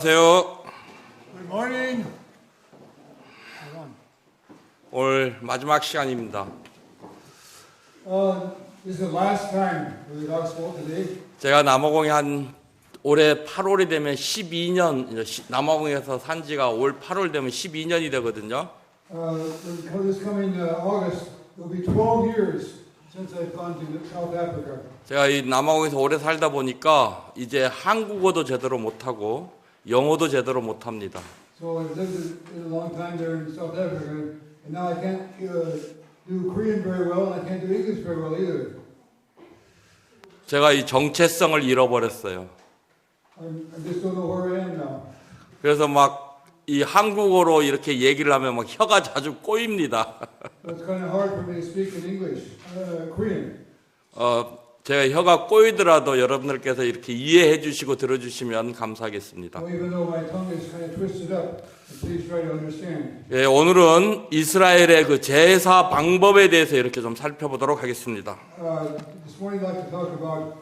안녕하세요. Good morning. 오늘 마지막 시간입니다. This is the last time for the gospel today. 제가 남아공에 올해 8월이 되면 12년, 남아공에서 산 지가 올 8월 되면 12년이 되거든요. This coming August, it will be 12 years since I've gone to South Africa. 제가 이 남아공에서 오래 살다 보니까 이제 한국어도 제대로 못하고 영어도 제대로 못합니다. So I've lived a long time there in South Africa, and now I can't do Korean very well, and I can't do English very well either. 제가 이 정체성을 잃어버렸어요. I just don't know where I am now. 그래서 막 이 한국어로 이렇게 얘기를 하면 막 혀가 자주 꼬입니다. It's kind of hard for me to speak in English, Korean. 제가 혀가 꼬이더라도 여러분들께서 이렇게 이해해 주시고 들어주시면 감사하겠습니다. So even though my tongue is kind of twisted up, please try to understand. 예, 오늘은 이스라엘의 그 제사 방법에 대해서 이렇게 좀 살펴보도록 하겠습니다. This morning I'd like to talk about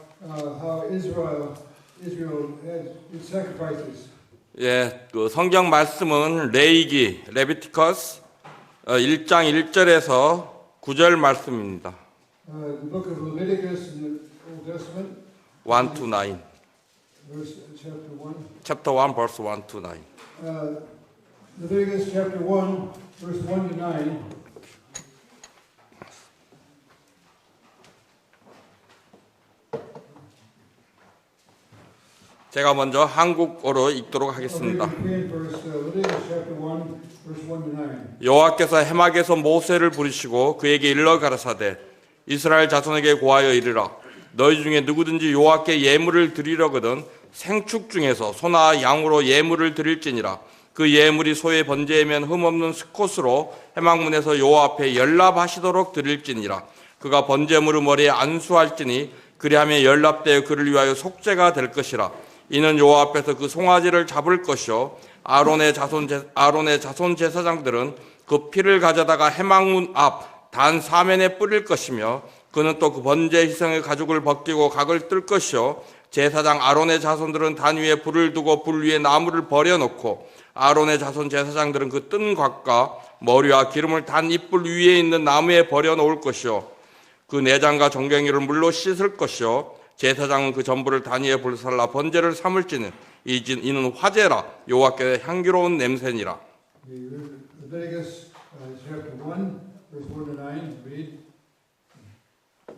how Israel had its sacrifices. 예, 그 성경 말씀은 레비티커스 1장 1절에서 9절 말씀입니다. The book of Leviticus in the Old Testament, 1 to 9. chapter 1. Chapter 1 verse 1 to 9. Leviticus chapter 1, verse 1 to 9. 제가 먼저 한국어로 읽도록 I'll 하겠습니다. read Korean first. Leviticus chapter 1, verse 1 to 9. 여호와께서 해막에서 모세를 부르시고 그에게 일러 가라사대 이스라엘 자손에게 고하여 이르라 너희 중에 누구든지 여호와께 예물을 드리려거든 생축 중에서 소나 양으로 예물을 드릴지니라 그 예물이 소의 번제이면 흠없는 수컷으로 해막문에서 여호와 앞에 연납하시도록 드릴지니라 그가 번제물의 머리에 안수할지니 그리하면 연납되어 그를 위하여 속죄가 될 것이라 이는 여호와 앞에서 그 송아지를 잡을 것이요 아론의 자손 제사장들은 그 피를 가져다가 해막문 앞 단 사면에 뿌릴 것이며 그는 또 그 번제 희생의 가죽을 벗기고 각을 뜰 것이요 제사장 아론의 자손들은 단 위에 불을 두고 불 위에 나무를 버려놓고 아론의 자손 제사장들은 그 뜬 곽과 머리와 기름을 단 이불 위에 있는 나무에 버려놓을 것이요 그 내장과 정갱이를 물로 씻을 것이요 제사장은 그 전부를 단 위에 불살라 번제를 삼을지는 이는 화제라 여호와께 향기로운 냄새니라. Leviticus chapter 1, verse 1 to 9, read.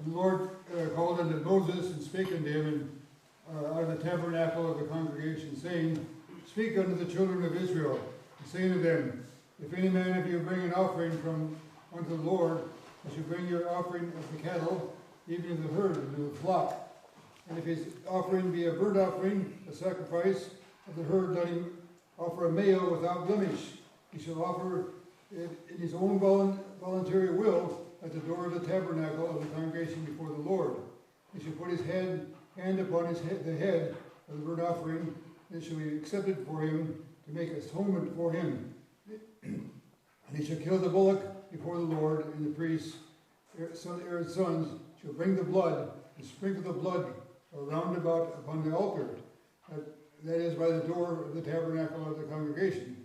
The Lord called unto Moses and spake unto him out of the tabernacle of the congregation, saying, Speak unto the children of Israel, and say unto them, If any man of you bring an offering unto the Lord, you shall bring your offering of the cattle, even of the herd, and of the flock. And if his offering be a burnt offering, a sacrifice of the herd, let him offer a male without blemish. He shall offer it in his own voluntary will at the door of the tabernacle of the congregation before the Lord. He shall put his hand upon the head of the burnt offering, and it shall be accepted for him to make atonement for him. And he shall kill the bullock before the Lord, and the priests, Aaron's sons, shall bring the blood and sprinkle the blood round about upon the altar, that is by the door of the tabernacle of the congregation.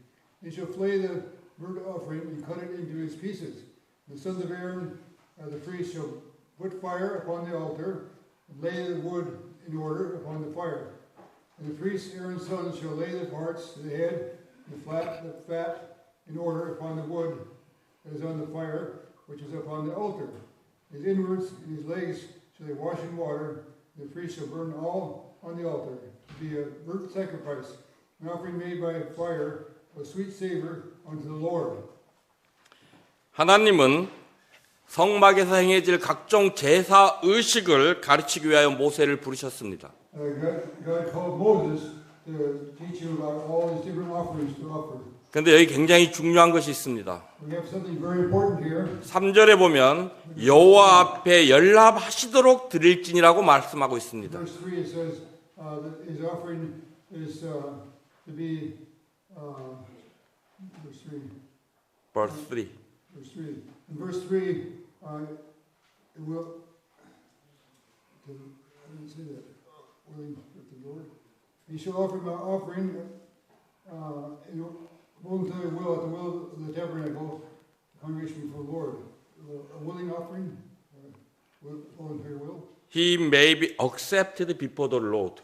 He shall flay the burnt offering and cut it into his pieces. The sons of Aaron, the priest, shall put fire upon the altar, and lay the wood in order upon the fire. And the priest, Aaron's sons, shall lay the parts, the head, the fat, in order upon the wood that is on the fire, which is upon the altar. His inwards and his legs shall they wash in water. The priest shall burn all on the altar, to be a burnt sacrifice, an offering made by fire, a sweet savor unto the Lord. 하나님은 성막에서 행해질 각종 제사 의식을 가르치기 위하여 모세를 부르셨습니다. God called Moses to teach him about all these different offerings to offer. 그런데 여기 굉장히 중요한 것이 있습니다. We have something very important here. 3절에 보면 여호와 앞에 연납하시도록 드릴지니라고 말씀하고 있습니다. Verse 3 it says that his offering is to be verse 3. Verse 3. Verse 3. In verse 3 it will I didn't say that. Willing with the Lord. He shall offer my offering voluntary will at the will of the tabernacle, congregation before the Lord. A willing offering, voluntary will. He may be accepted before the Lord.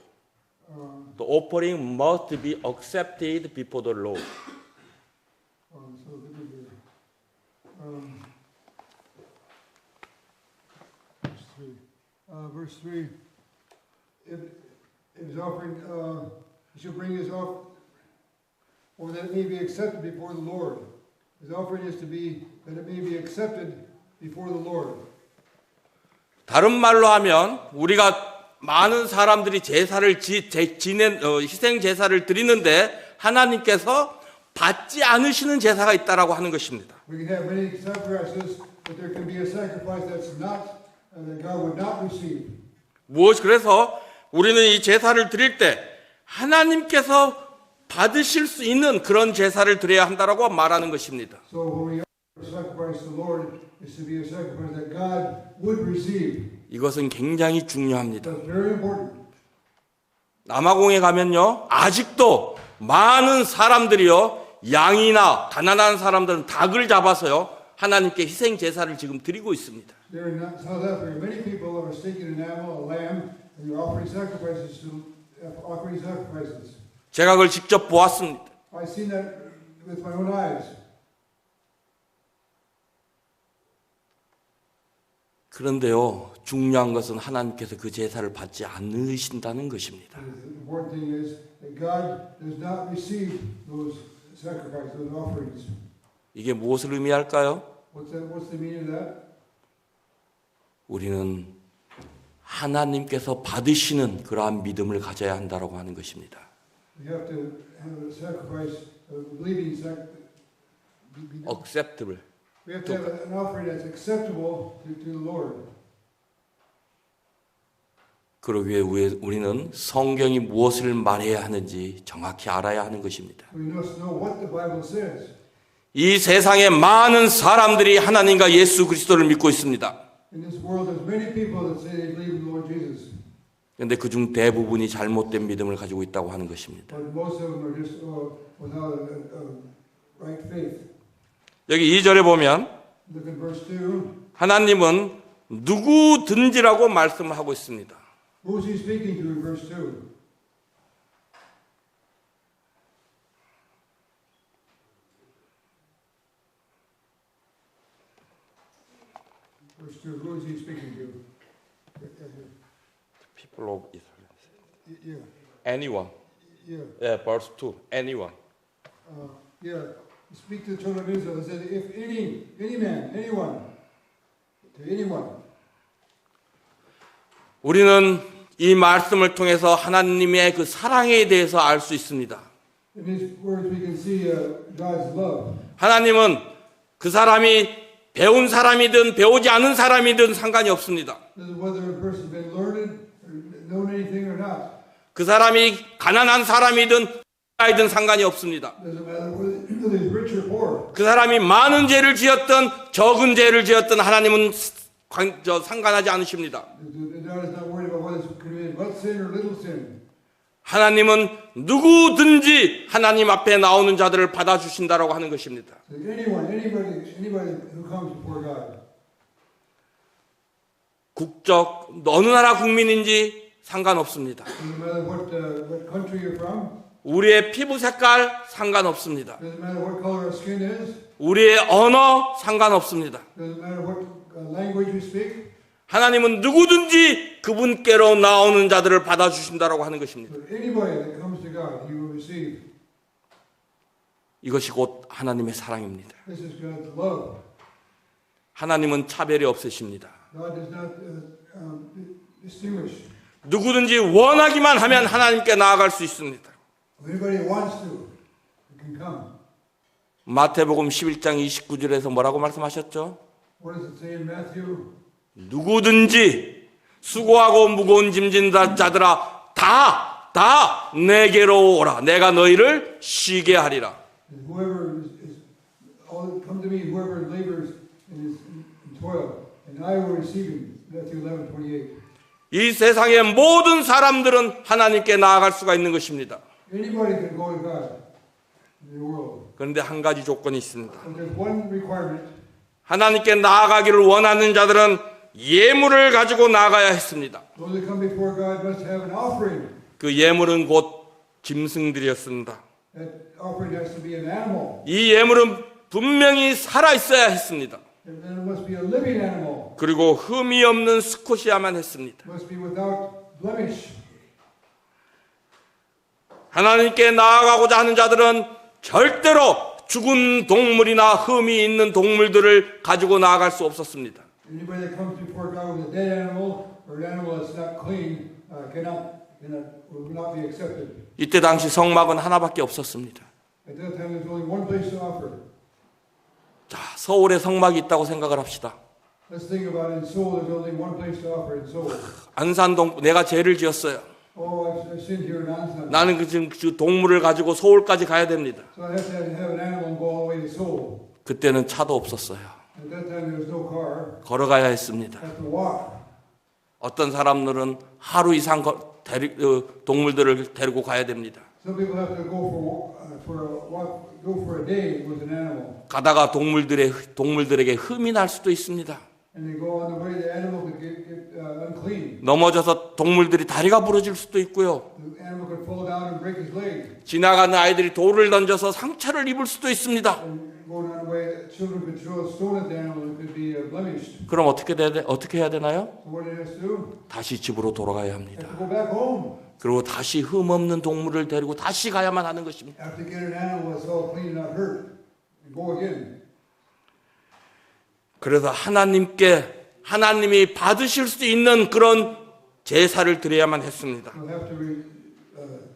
The offering must be accepted before the Lord. So let me do verse 3. If his offering, he shall bring his offering, or that it may be accepted before the Lord. His offering is to be that it may be accepted before the Lord. 다른 말로 하면 우리가 많은 사람들이 제사를 희생 제사를 드리는데 하나님께서 받지 않으시는 제사가 있다라고 하는 것입니다. We can have many sacrifices, but there can be a sacrifice that's not that God would not receive. 그래서 우리는 이 제사를 드릴 때 하나님께서 받으실 수 있는 그런 제사를 드려야 한다라고 말하는 것입니다. So when we sacrifice to the Lord, is to be a sacrifice that God would receive. 이것은 굉장히 중요합니다. That's very important. 남아공에 가면요, 아직도 많은 사람들이요, 양이나 가난한 사람들은 닭을 잡아서요, 하나님께 희생 제사를 지금 드리고 있습니다. There in South Africa, many people are staking an animal, a lamb, and they're offering sacrifices. 제가 그걸 직접 보았습니다. I've seen that with my own eyes. 그런데요, 중요한 것은 하나님께서 그 제사를 받지 않으신다는 것입니다. The important thing is that God does not receive those sacrifices, those offerings. 이게 무엇을 의미할까요? What's the meaning of that? 우리는 하나님께서 받으시는 그러한 믿음을 가져야 한다라고 하는 것입니다. We have to have a sacrifice, believing acceptable. We have to have an offering that's acceptable to the Lord. 그러기 위해 우리는 성경이 무엇을 말해야 하는지 정확히 알아야 하는 것입니다. We must know what the Bible says. 이 세상에 많은 사람들이 하나님과 예수 그리스도를 믿고 있습니다. In this world, there's many people that say they believe in the Lord Jesus. 그런데 그중 대부분이 잘못된 믿음을 가지고 있다고 하는 것입니다. But most of them are just without right faith. 여기 2절에 보면 Look at verse 2. 하나님은 누구든지라고 말씀을 하고 있습니다. Who is he speaking to in verse 2? Verse 2, who is he speaking to? People of Israel. Yeah, Anyone. yeah, Yeah, verse 2. Anyone. yeah. Speak to the children of Israel. It says, if any man, anyone, to anyone. 우리는 이 말씀을 통해서 하나님의 그 사랑에 대해서 알 수 있습니다. In these words we can see God's love. 하나님은 그 사람이 배운 사람이든 배우지 않은 사람이든 상관이 없습니다. Whether a person's been learned or known anything or not. 그 사람이 가난한 사람이든 이든 상관이 없습니다. Doesn't matter whether he's rich or poor. 그 사람이 많은 죄를 지었던 적은 죄를 지었던 하나님은 상관하지 않으십니다. God is not worried about whether he's committed much sin or little sin. 하나님은 누구든지 하나님 앞에 나오는 자들을 받아주신다라고 하는 것입니다. Anybody who comes before God. 국적 어느 나라 국민인지 상관없습니다. Doesn't matter what country you're from. 우리의 피부 색깔 상관없습니다. Doesn't matter what color our skin is. 우리의 언어 상관없습니다. Doesn't matter what language we speak. 하나님은 누구든지 그분께로 나오는 자들을 받아주신다라고 하는 것입니다. But anybody that comes to God, He will receive. 이것이 곧 하나님의 사랑입니다. This is God's love. 하나님은 차별이 없으십니다. God does not distinguish. 누구든지 원하기만 하면 하나님께 나아갈 수 있습니다. If anybody wants to, can come. 마태복음 11장 29절에서 뭐라고 말씀하셨죠? What does it say in Matthew? 누구든지 수고하고 무거운 짐진 자들아 다 내게로 오라. 내가 너희를 쉬게 하리라. Whoever come to me, whoever labors and is in toil, and I will receive him. Matthew 11:28. 이 세상의 모든 사람들은 하나님께 나아갈 수가 있는 것입니다. Anybody can go to God. in the world. 그런데 한 가지 조건이 있습니다. But there's one requirement. 하나님께 나아가기를 원하는 자들은 예물을 가지고 나아가야 했습니다. Those that come before God must have an offering. 그 예물은 곧 짐승들이었습니다. That offering has to be an animal. 이 예물은 분명히 살아 있어야 했습니다. And then it must be a living animal. 그리고 흠이 없는 수컷이야만 했습니다. It must be without blemish. 하나님께 나아가고자 하는 자들은 절대로 죽은 동물이나 흠이 있는 동물들을 가지고 나아갈 수 없었습니다. Anybody that comes before God with a dead animal or an animal that's not clean will not be accepted. 이때 당시 성막은 하나밖에 없었습니다. At that time, there's only one place to offer. 자, 서울에 성막이 있다고 생각을 합시다. Let's think about it. In Seoul, there's only one place to offer in Seoul. 안산동 내가 죄를 지었어요. Oh, I've sinned here in Ansan. 나는 그 동물을 가지고 서울까지 가야 됩니다. So I have to have an animal and go all the way to Seoul. 그때는 차도 없었어요. At that time, there was no car. 걸어가야 했습니다. I have to walk. 어떤 사람들은 하루 이상 동물들을 데리고 가야 됩니다. Some people have to go for a day with an animal. 가다가 동물들에게 흠이 날 수도 있습니다. And they go on the way, the animal could get unclean. 넘어져서 동물들이 다리가 부러질 수도 있고요. The animal could fall down and break his leg. 지나가는 아이들이 돌을 던져서 상처를 입을 수도 있습니다. And going on the way, children could throw a stone at the animal and could be blemished. 그럼 어떻게 해야 되나요? So what it has to do? 다시 집으로 돌아가야 Have 합니다. to go back home. 그리고 다시 흠 없는 동물을 데리고 다시 가야만 하는 것입니다. Have to get an animal that's all clean and not hurt. And go again. 그래서 하나님이 받으실 수 있는 그런 제사를 드려야만 했습니다. You'll have to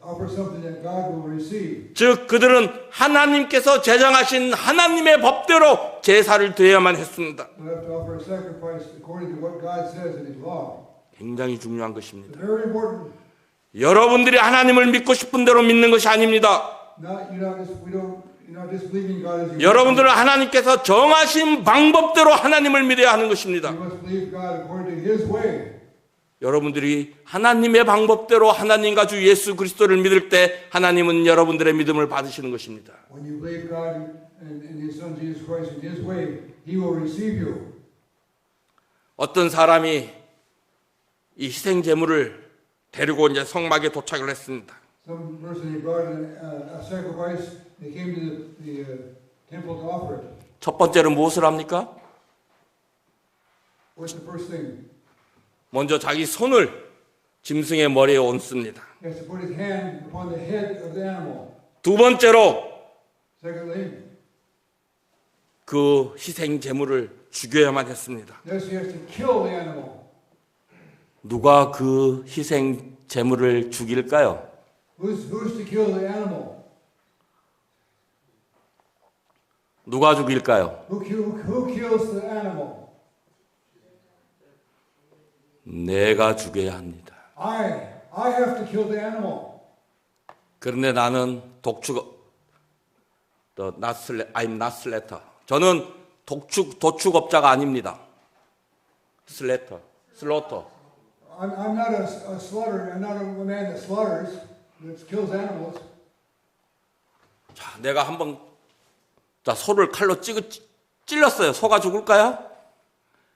offer something that God will receive. 즉 그들은 하나님께서 제정하신 하나님의 법대로 제사를 드려야만 했습니다. You'll have to offer a sacrifice according to what God says in His law. 굉장히 중요한 It's 것입니다. very important. 여러분들이 하나님을 믿고 싶은 대로 믿는 것이 아닙니다. You're not just believing God as you 여러분들은 하나님께서 정하신 방법대로 하나님을 믿어야 하는 것입니다. You must believe God according to His way. 여러분들이 하나님의 방법대로 하나님과 주 예수 그리스도를 믿을 때 하나님은 여러분들의 믿음을 받으시는 것입니다. When you believe God and His Son Jesus Christ in His way, He will receive you. 어떤 사람이 이 희생 제물을 데리고 이제 성막에 도착을 했습니다. Some person he brought a sacrifice. They came to the temple to offer it. 첫 번째로 무엇을 합니까? What's the first thing? 먼저 자기 손을 짐승의 머리에 얹습니다. He has to put his hand upon the head of the animal. 두 번째로 Secondly, 그 희생 제물을 죽여야만 했습니다. next he has to kill the animal. 누가 그 희생 제물을 죽일까요? Who's to kill the animal? 누가 죽일까요? Who kills the animal? 내가 죽여야 합니다. I have to kill the animal. 그런데 나는 I'm not slaughterer. 저는 도축업자가 아닙니다. slaughter. I'm not a slaughterer. I'm not a man that slaughters, that kills animals. 자, 내가 한번 소를 칼로 찔렀어요. 소가 죽을까요?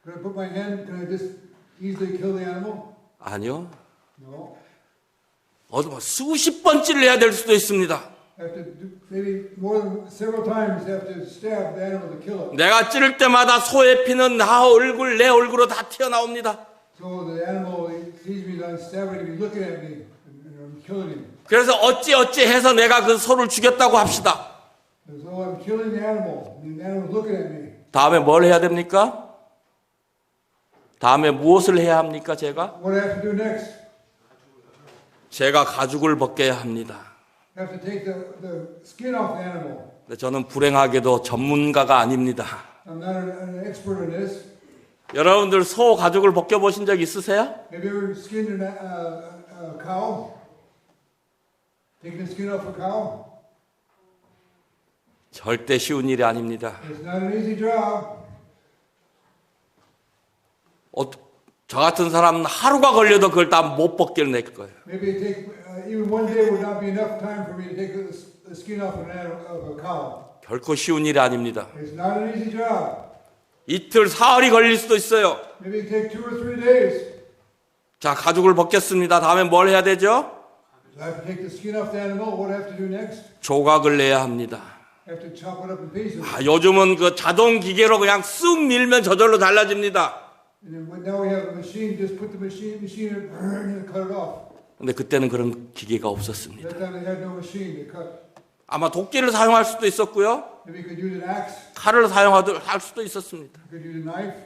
Can I put my hand? Can I just easily kill the animal? 아니요. No. 수십 번 찔러야 될 수도 있습니다. Have to do maybe more than several times. Have to stab the animal to kill it. 내가 찌를 때마다 소의 피는 내 얼굴로 다 튀어나옵니다. So the animal sees me, I'm stabbing him, he's looking at me, and I'm killing him. 그래서 어찌 해서 내가 그 소를 죽였다고 합시다. And so I'm killing the animal, and the animal's looking at me. 다음에 뭘 해야 됩니까? 다음에 무엇을 해야 합니까, 제가? What do I have to do next? 제가 가죽을 벗겨야 합니다. I have to take the skin off the animal. 근데 저는 불행하게도 전문가가 아닙니다. I'm not an expert in this. 여러분들 소 가죽을 벗겨보신 적 있으세요? Have you ever skinned a cow? Taken the skin off a cow? 절대 쉬운 일이 아닙니다. It's not an easy job. 저 같은 사람은 하루가 걸려도 그걸 다 못 벗겨낼 거예요. Maybe it take even one day would not be enough time for me to take the the skin off of a cow. 결코 쉬운 일이 아닙니다. It's not an easy job. 이틀, 사흘이 걸릴 수도 있어요. Maybe it take 2 or 3 days. 자, 가죽을 벗겼습니다. 다음에 뭘 해야 되죠? I have to take the skin off the animal. What do I have to do next? 조각을 내야 합니다. I have to chop it up in pieces. 요즘은 그 자동 기계로 그냥 쓱 밀면 저절로 잘라집니다. And then now we have a machine. Just put the machine and cut it off. 근데 그때는 그런 기계가 없었습니다. That time they had no machine to cut. 아마 도끼를 사용할 수도 있었고요. Maybe you could use an axe. 칼을 사용할 수도 있었습니다. You could use a knife.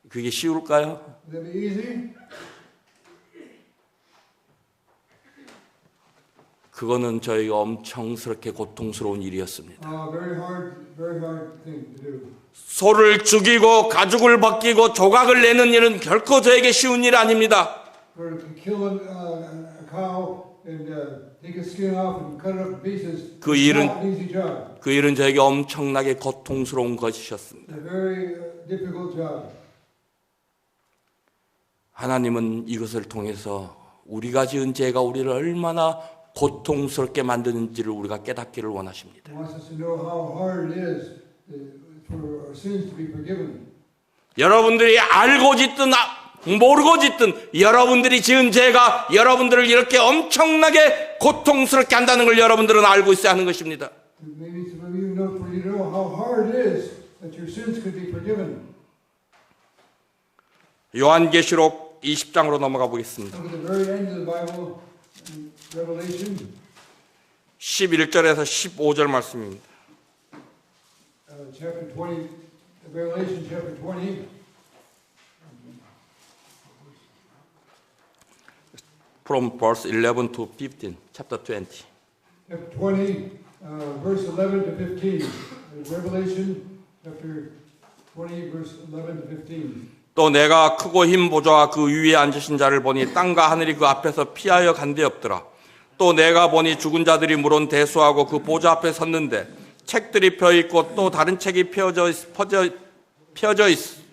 그게 쉬울까요? Would that be easy? 그거는 저희가 엄청스럽게 고통스러운 일이었습니다. Very hard thing to do. 소를 죽이고 가죽을 벗기고 조각을 내는 일은 결코 저에게 쉬운 일 아닙니다. For to kill a cow and take its skin off and cut it up in pieces. 그 It's 일은- not an easy job. 그 일은 저에게 엄청나게 고통스러운 것이었습니다. It's a very difficult job. 하나님은 이것을 통해서 우리가 지은 죄가 우리를 얼마나 고통스럽게 만드는지를 우리가 깨닫기를 원하십니다. He wants us to know how hard it is for our sins to be forgiven. 여러분들이 알고 짓든 모르고 짓든 여러분들이 지은 죄가 여러분들을 이렇게 엄청나게 고통스럽게 한다는 걸 여러분들은 알고 있어야 하는 것입니다. Maybe some of you know, for you to know how hard it is that your sins could be forgiven. 요한계시록 20장으로 넘어가 보겠습니다. Look at the very end of the Bible, in Revelation, 11절에서 15절 말씀입니다. chapter 20, Revelation chapter 20. From verse 11 to 15, chapter 20. Chapter 20, verse 11 to 15. Revelation chapter 20, verse 11 to 15. 또 내가 크고 흰 보좌와 그 위에 앉으신 자를 보니 땅과 하늘이 그 앞에서 피하여 간데 없더라. 또 내가 보니 죽은 자들이 물은 대수하고 그 보좌 앞에 섰는데 책들이 펴 있고 또 다른 책이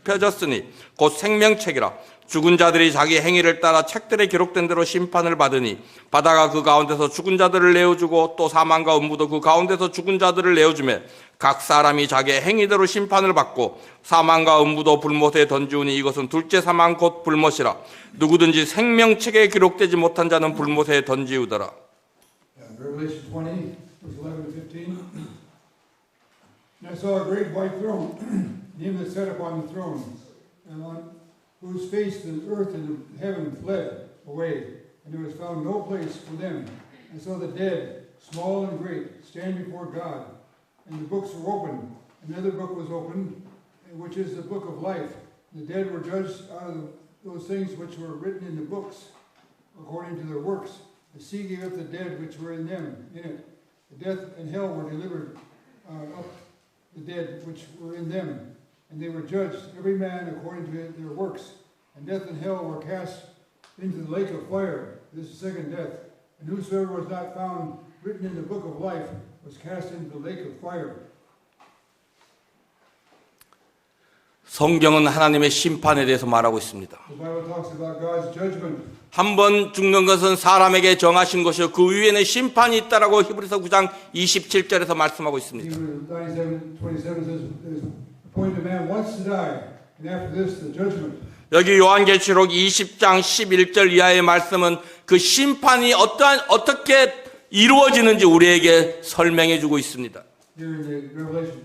펴졌으니 곧 생명책이라. 죽은 자들이 자기 행위를 따라 책들에 기록된 대로 심판을 받으니 바다가 그 가운데서 죽은 자들을 내어주고 또 사망과 음부도 그 가운데서 죽은 자들을 내어주매 각 사람이 자기의 행위대로 심판을 받고 사망과 음부도 불못에 던지우니 이것은 둘째 사망 곧 불못이라. 누구든지 생명책에 기록되지 못한 자는 불못에 던지우더라. Revelation 20, verse 11 to 15. And I saw a great white throne, him that sat upon the throne, and on whose face the earth and heaven fled away, and there was found no place for them. And so the dead, small and great, stand before God, and the books were opened. Another book was opened, which is the book of life. The dead were judged out of those things which were written in the books, according to their works. The sea gave up the dead which were in it. The death and hell were delivered up the dead which were in them. And they were judged, every man according to their works. And death and hell were cast into the lake of fire. This is the second death. And whosoever was not found written in the book of life was cast into the lake of fire. 성경은 하나님의 심판에 대해서 말하고 있습니다. The Bible talks about God's judgment. 한 번 죽는 것은 사람에게 정하신 것이요 그 위에는 심판이 있다라고 히브리서 9장 27절에서 말씀하고 있습니다. Hebrews 97:27 says, "There's appointed a man once to die, and after this the judgment." 여기 요한계시록 20장 11절 이하의 말씀은 그 심판이 어떻게 이루어지는지 우리에게 설명해 주고 있습니다. Here in the Revelation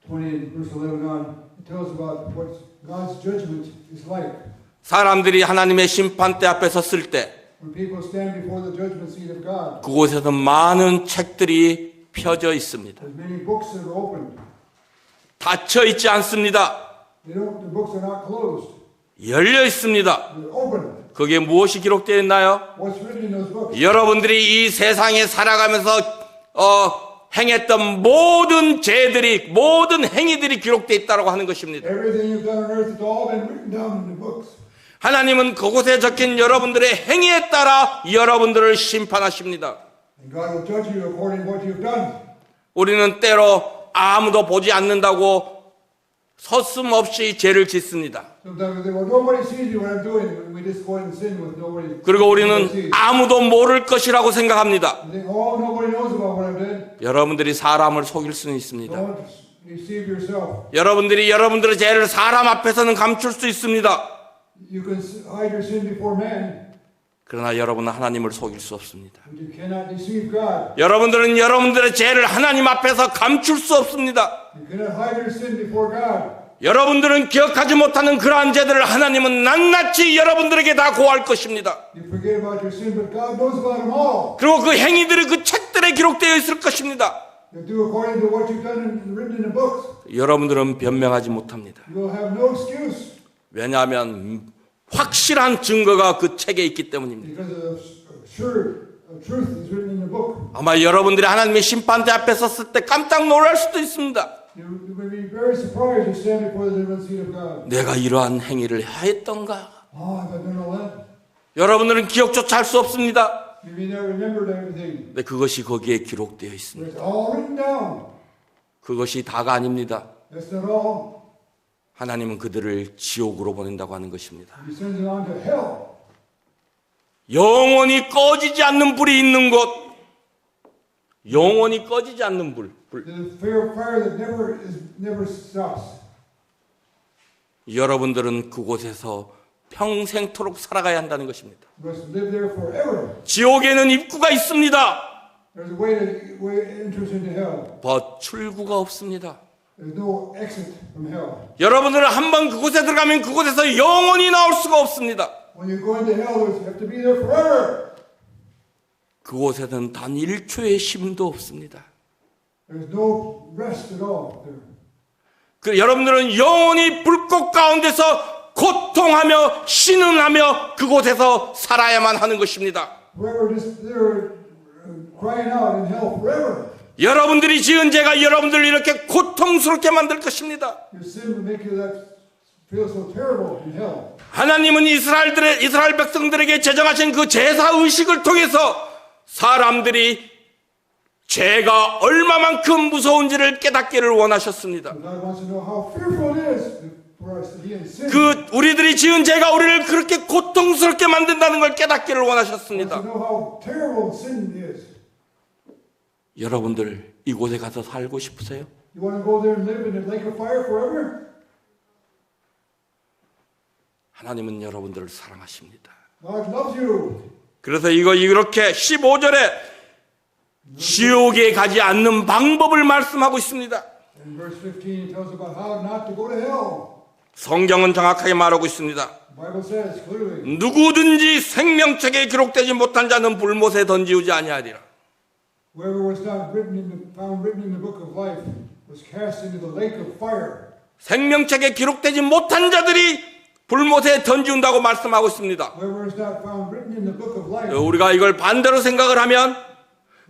20 verse 11 on, it tells about what God's judgment is like. 사람들이 하나님의 심판대 앞에 섰을 때 When people stand before the judgment seat of God, 그곳에서 많은 책들이 펴져 있습니다. there's many books that are opened. 닫혀 있지 않습니다. The books are not closed. 열려 있습니다. They're open. 거기에 무엇이 기록되어 있나요? What's written in those books? 여러분들이 이 세상에 살아가면서 행했던 모든 죄들이 모든 행위들이 기록되어 있다고 하는 것입니다. Everything you've done on earth, it's all been written down in the books. 하나님은 그곳에 적힌 여러분들의 행위에 따라 여러분들을 심판하십니다. And God will judge you according to what you've done. 우리는 때로 아무도 보지 않는다고 서슴없이 죄를 짓습니다. Sometimes we say, well, nobody sees me what I'm doing, and we just go ahead and sin with nobody. 그리고 nobody 우리는 sees. 아무도 모를 것이라고 생각합니다. We think, oh, nobody knows about what I've done. 여러분들이 사람을 속일 수는 있습니다. Don't deceive yourself. 여러분들이 여러분들의 죄를 사람 앞에서는 감출 수 있습니다. You can hide your sin before man, 그러나 여러분은 하나님을 속일 수 없습니다. but you cannot deceive God. 여러분들은 여러분들의 죄를 하나님 앞에서 감출 수 없습니다. You cannot hide your sin before God. 여러분들은 기억하지 못하는 그러한 죄들을 하나님은 낱낱이 여러분들에게 다 고할 것입니다. You forget about your sin, but God knows about them all. 그리고 그 행위들이 그 책들에 기록되어 있을 것입니다. You do according to what you've done and written in the books. 여러분들은 변명하지 못합니다. You will have no excuse 왜냐하면 확실한 증거가 그 책에 있기 때문입니다. because of sure truth is written in the book. 아마 여러분들이 하나님의 심판대 앞에 섰을 때 깜짝 놀랄 수도 있습니다. You may be very surprised to stand before the judgment seat of God. 내가 이러한 행위를 하였던가? Oh, have I done all that? 여러분들은 기억조차 할 수 없습니다. You may not remembered everything. 근데 그것이 거기에 기록되어 있습니다. But it's all written down. 그것이 다가 아닙니다. That's not all. 하나님은 그들을 지옥으로 보낸다고 하는 것입니다. He sends them on to hell. 영원히 꺼지지 않는 불이 있는 곳, 영원히 꺼지지 않는 불. The fire that never stops. 여러분들은 그곳에서 평생토록 살아가야 한다는 것입니다. You must live there forever. 지옥에는 입구가 있습니다. There's a way entrance into hell. 출구가 없습니다. There's no exit from hell. 여러분들은 한번 그곳에 들어가면 그곳에서 영원히 나올 수가 없습니다. When you go into hell, you have to be there forever. 그곳에는 단 1초의 쉼도 없습니다. There's no rest at all there. 여러분들은 영원히 불꽃 가운데서 고통하며 신음하며 그곳에서 살아야만 하는 것입니다. Forever, just there crying out in hell forever. 여러분들이 지은 죄가 여러분들을 이렇게 고통스럽게 만들 것입니다. Your sin will make you feel so terrible in hell. 하나님은 이스라엘 백성들에게 제정하신 그 제사 의식을 통해서 사람들이 죄가 얼마만큼 무서운지를 깨닫기를 원하셨습니다. God wants to know how fearful it is for us to be in sin. 우리들이 지은 죄가 우리를 그렇게 고통스럽게 만든다는 걸 깨닫기를 He wants 원하셨습니다. to know how terrible sin is. 여러분들 이곳에 가서 살고 싶으세요? You want to go there and live in the lake of fire forever? 하나님은 여러분들을 사랑하십니다. God loves you. 그래서 이렇게 15절에 지옥에 가지 않는 방법을 말씀하고 있습니다. In verse 15, it tells about how not to go to hell. 성경은 정확하게 말하고 있습니다. The Bible says clearly, 누구든지 생명책에 기록되지 못한 자는 불못에 던지우지 아니하리라. whoever was not found written in the book of life was cast into the lake of fire. 생명책에 기록되지 못한 자들이 불못에 던지운다고 말씀하고 있습니다. Whoever was not found written in the book of life. 우리가 이걸 반대로 생각을 하면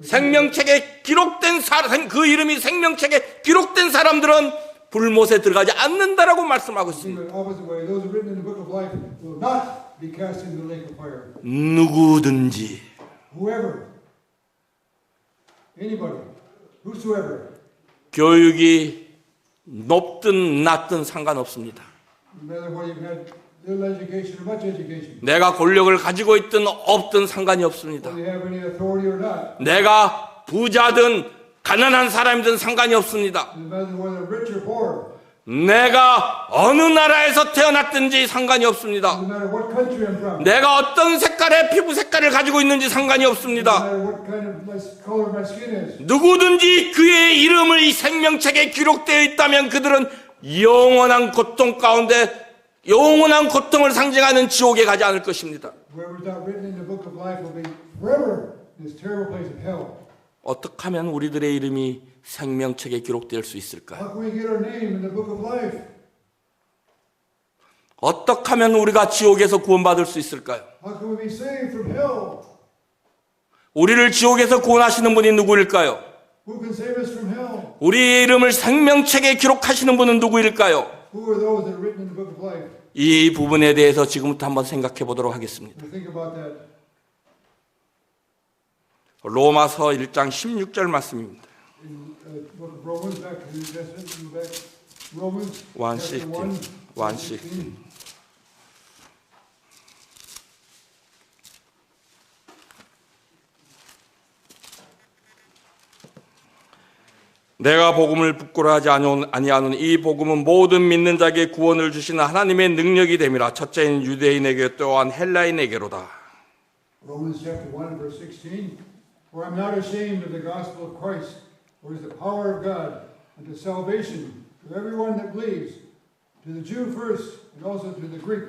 생명책에 기록된 사람, 그 이름이 생명책에 기록된 사람들은 불못에 들어가지 않는다라고 말씀하고 In 있습니다. the opposite way, those written in the book of life will not be cast into the lake of fire. 누구든지 Whoever, anybody, whosoever, 교육이 높든 낮든 상관없습니다. no matter whether you've had little education or much education, 내가 권력을 가지고 있든 없든 상관이 없습니다. whether you have any authority or not, 내가 부자든 가난한 사람이든 상관이 없습니다. no matter whether rich or poor, 내가 어느 나라에서 태어났든지 상관이 없습니다. no matter what country I'm from, 내가 어떤 색깔의 피부 색깔을 가지고 있는지 상관이 no 없습니다. matter what kind of color my skin is, 누구든지 그의 이름을 이 생명책에 기록되어 있다면 그들은 영원한 고통 가운데 영원한 고통을 상징하는 지옥에 가지 않을 것입니다. whoever's not written in the book of life will be forever in this terrible place of hell. 어떻게 하면 우리들의 이름이 생명책에 기록될 수 있을까요? How can we get our name in the book of life? 어떻게 하면 우리가 지옥에서 구원받을 수 있을까요? How can we be saved from hell? 우리를 지옥에서 구원하시는 분이 누구일까요? Who can save us from hell? 우리의 이름을 생명책에 기록하시는 분은 누구일까요? Who are those that are written in the book of life? 이 부분에 대해서 지금부터 한번 생각해 보도록 하겠습니다. We'll think about that. 로마서 1장 16절 말씀입니다. In the book of Romans, back to the New Testament, back Romans 1:16. chapter 1, 1:16. 내가 복음을 부끄러워하지 아니하는 이 복음은 모든 믿는 자에게 구원을 주시는 하나님의 능력이 됨이라. 첫째인 유대인에게 또한 헬라인에게로다. Romans chapter 1, verse 16. For I'm not ashamed of the gospel of Christ, for it is the power of God unto salvation to everyone that believes, to the Jew first, and also to the Greek.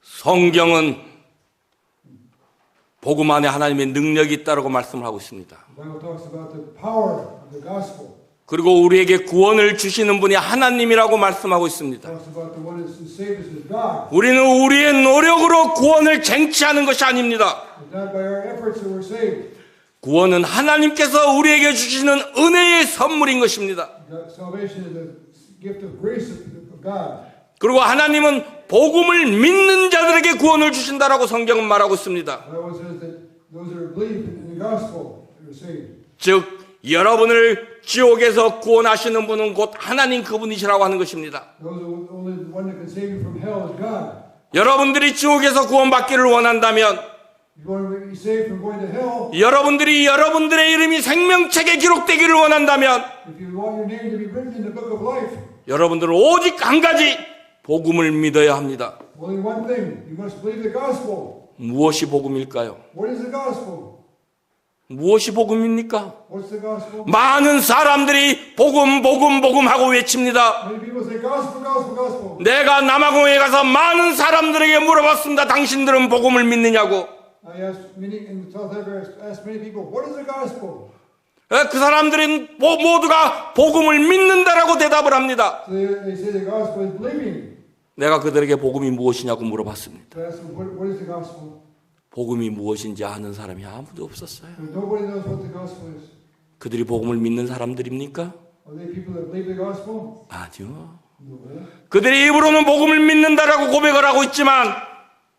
성경은 복음 안에 하나님의 능력이 있다고 말씀을 하고 있습니다. The Bible talks about the power of the gospel. 그리고 우리에게 구원을 주시는 분이 하나님이라고 말씀하고 있습니다. It talks about the one who saves us as God. 우리는 우리의 노력으로 구원을 쟁취하는 것이 아닙니다. It's not by our efforts that we're saved. 구원은 하나님께서 우리에게 주시는 은혜의 선물인 것입니다. Salvation is a gift of grace of God. 그리고 하나님은 복음을 믿는 자들에게 구원을 주신다라고 성경은 말하고 있습니다. The Bible says that those that believe in the gospel are saved. 즉 여러분을 지옥에서 구원하시는 분은 곧 하나님 그분이시라고 하는 것입니다. Those who only the one that can save you from hell is God. 여러분들이 지옥에서 구원받기를 원한다면 If you want to be saved from going to hell, 여러분들이 여러분들의 이름이 생명책에 기록되기를 원한다면 if you want your name to be written in the book of life, 여러분들은 오직 한 가지 복음을 믿어야 합니다. only one thing, you must believe the gospel. 무엇이 복음일까요? What is the gospel? 무엇이 복음입니까? What's the gospel? 많은 사람들이 복음 하고 외칩니다. Many people say gospel, gospel, gospel. 내가 남아공에 가서 많은 사람들에게 물어봤습니다. 당신들은 복음을 믿느냐고. I asked many in South Africa, I asked many people, what is the gospel? 그 사람들은 모두가 복음을 믿는다라고 대답을 합니다. So they say the gospel is believing. 내가 그들에게 복음이 무엇이냐고 물어봤습니다. So I asked them, what is the gospel? 복음이 무엇인지 아는 사람이 아무도 없었어요. So nobody knows what the gospel is. 그들이 복음을 믿는 사람들입니까? Are they people that believe the gospel? 아니요. No. 그들이 입으로는 복음을 믿는다라고 고백을 하고 있지만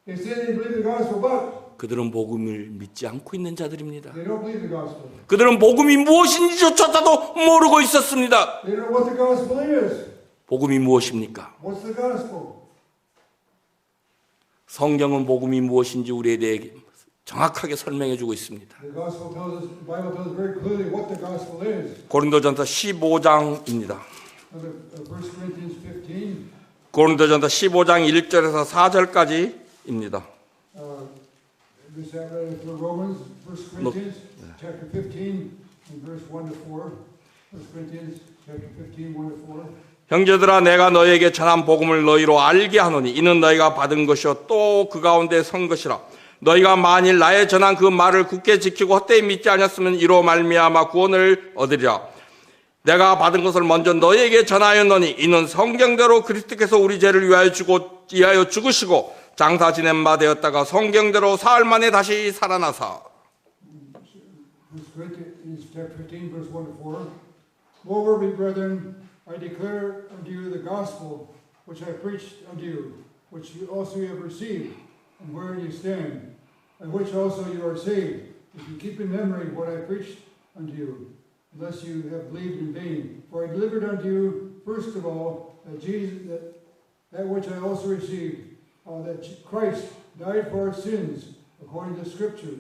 They say they believe the gospel, but 그들은 복음을 믿지 않고 있는 자들입니다. they don't believe the gospel. 그들은 복음이 무엇인지조차도 모르고 있었습니다. They don't know what the gospel is. 복음이 무엇입니까? What's the gospel? 성경은 복음이 무엇인지 우리에 대해 정확하게 설명해 주고 있습니다. The gospel tells us, the Bible tells us very clearly what the gospel is. 고린도전서 15장입니다. 1 Corinthians 15, 고린도전서 15장 1절에서 4절까지입니다. this for Romans, 1 Corinthians chapter 15 and verse 1 to 4. 1 Corinthians chapter 15, 1 to 4. 형제들아 내가 너희에게 전한 복음을 너희로 알게 하노니 이는 너희가 받은 것이요 또 그 가운데 선 것이라. 너희가 만일 나의 전한 그 말을 굳게 지키고 헛되이 믿지 않았으면 이로 말미암아 구원을 얻으리라. 내가 받은 것을 먼저 너희에게 전하였노니 이는 성경대로 그리스도께서 우리 죄를 위하여 죽으시고 장사 지낸 바 되었다가 성경대로 사흘 만에 다시 살아나사. 1 Corinthians chapter 15, verse 1 to 4. Moreover, my brethren, I declare unto you the gospel which I preached unto you, which you also have received, and wherein you stand, and which also you are saved, if you keep in memory what I preached unto you, unless you have believed in vain. For I delivered unto you, first of all, that which I also received, that Christ died for our sins, according to Scripture,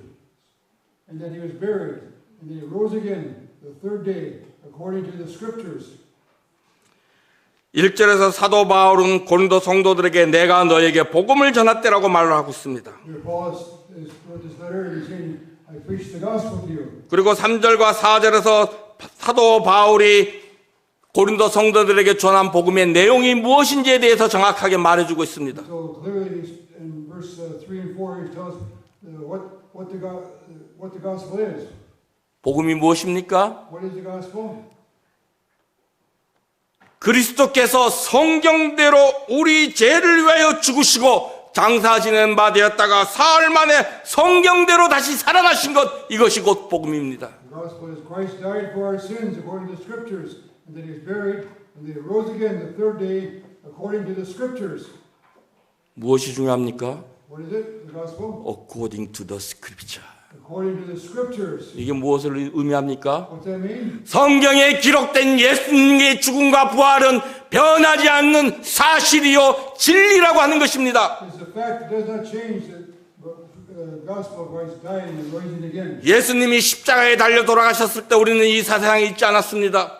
and that he was buried, and that he rose again the third day, according to the Scriptures. 1절에서 사도 바울은 고린도 성도들에게 내가 너에게 복음을 전했다라고 말을 하고 있습니다. Here Paul wrote this letter and he's saying, I preached the gospel to you. 그리고 3절과 4절에서 사도 바울이 고린도 성도들에게 전한 복음의 내용이 무엇인지에 대해서 정확하게 말해주고 있습니다. So clearly in verse 3 and 4 he tells what the gospel is. 복음이 무엇입니까? What is the gospel? 그리스도께서 성경대로 우리 죄를 위하여 죽으시고 장사 지낸 바 되었다가 사흘 만에 성경대로 다시 살아나신 것, 이것이 곧 복음입니다. The gospel is Christ died for our sins according to the Scriptures, and that he was buried, and that he rose again the third day according to the Scriptures. 무엇이 중요합니까? What is it? The gospel? According to the scripture. according to the scriptures. 이게 무엇을 의미합니까? What's that mean? 성경에 기록된 예수님의 죽음과 부활은 변하지 않는 사실이요 진리라고 하는 것입니다. It's the fact that does not change the gospel of Christ dying and rising again. 예수님이 십자가에 달려 돌아가셨을 때 우리는 이 세상에 있지 않았습니다.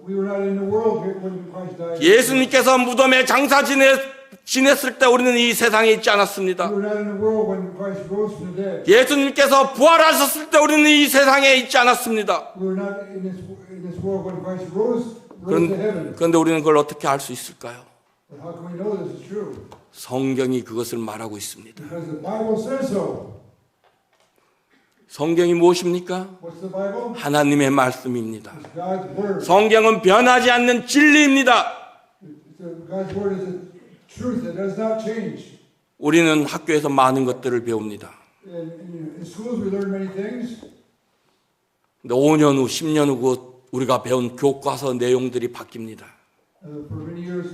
We were not in the world when Christ died. 예수님께서 무덤에 장사 지냈을 때 우리는 이 세상에 있지 않았습니다. We were not in the world when Christ rose from the dead. 예수님께서 부활하셨을 때 우리는 이 세상에 있지 않았습니다. We were not in this world when Christ rose to heaven. 그런데 우리는 그걸 어떻게 알 수 있을까요? But how can we know this is true? 성경이 그것을 말하고 있습니다. Because the Bible says so. 성경이 무엇입니까? What's the Bible? 하나님의 말씀입니다. It's God's word. 성경은 변하지 않는 진리입니다. God's word is a truth that does not change. 우리는 학교에서 많은 것들을 배웁니다. In schools we learn many things. 근데 5년 후, 10년 후 우리가 배운 교과서 내용들이 바뀝니다. For many years,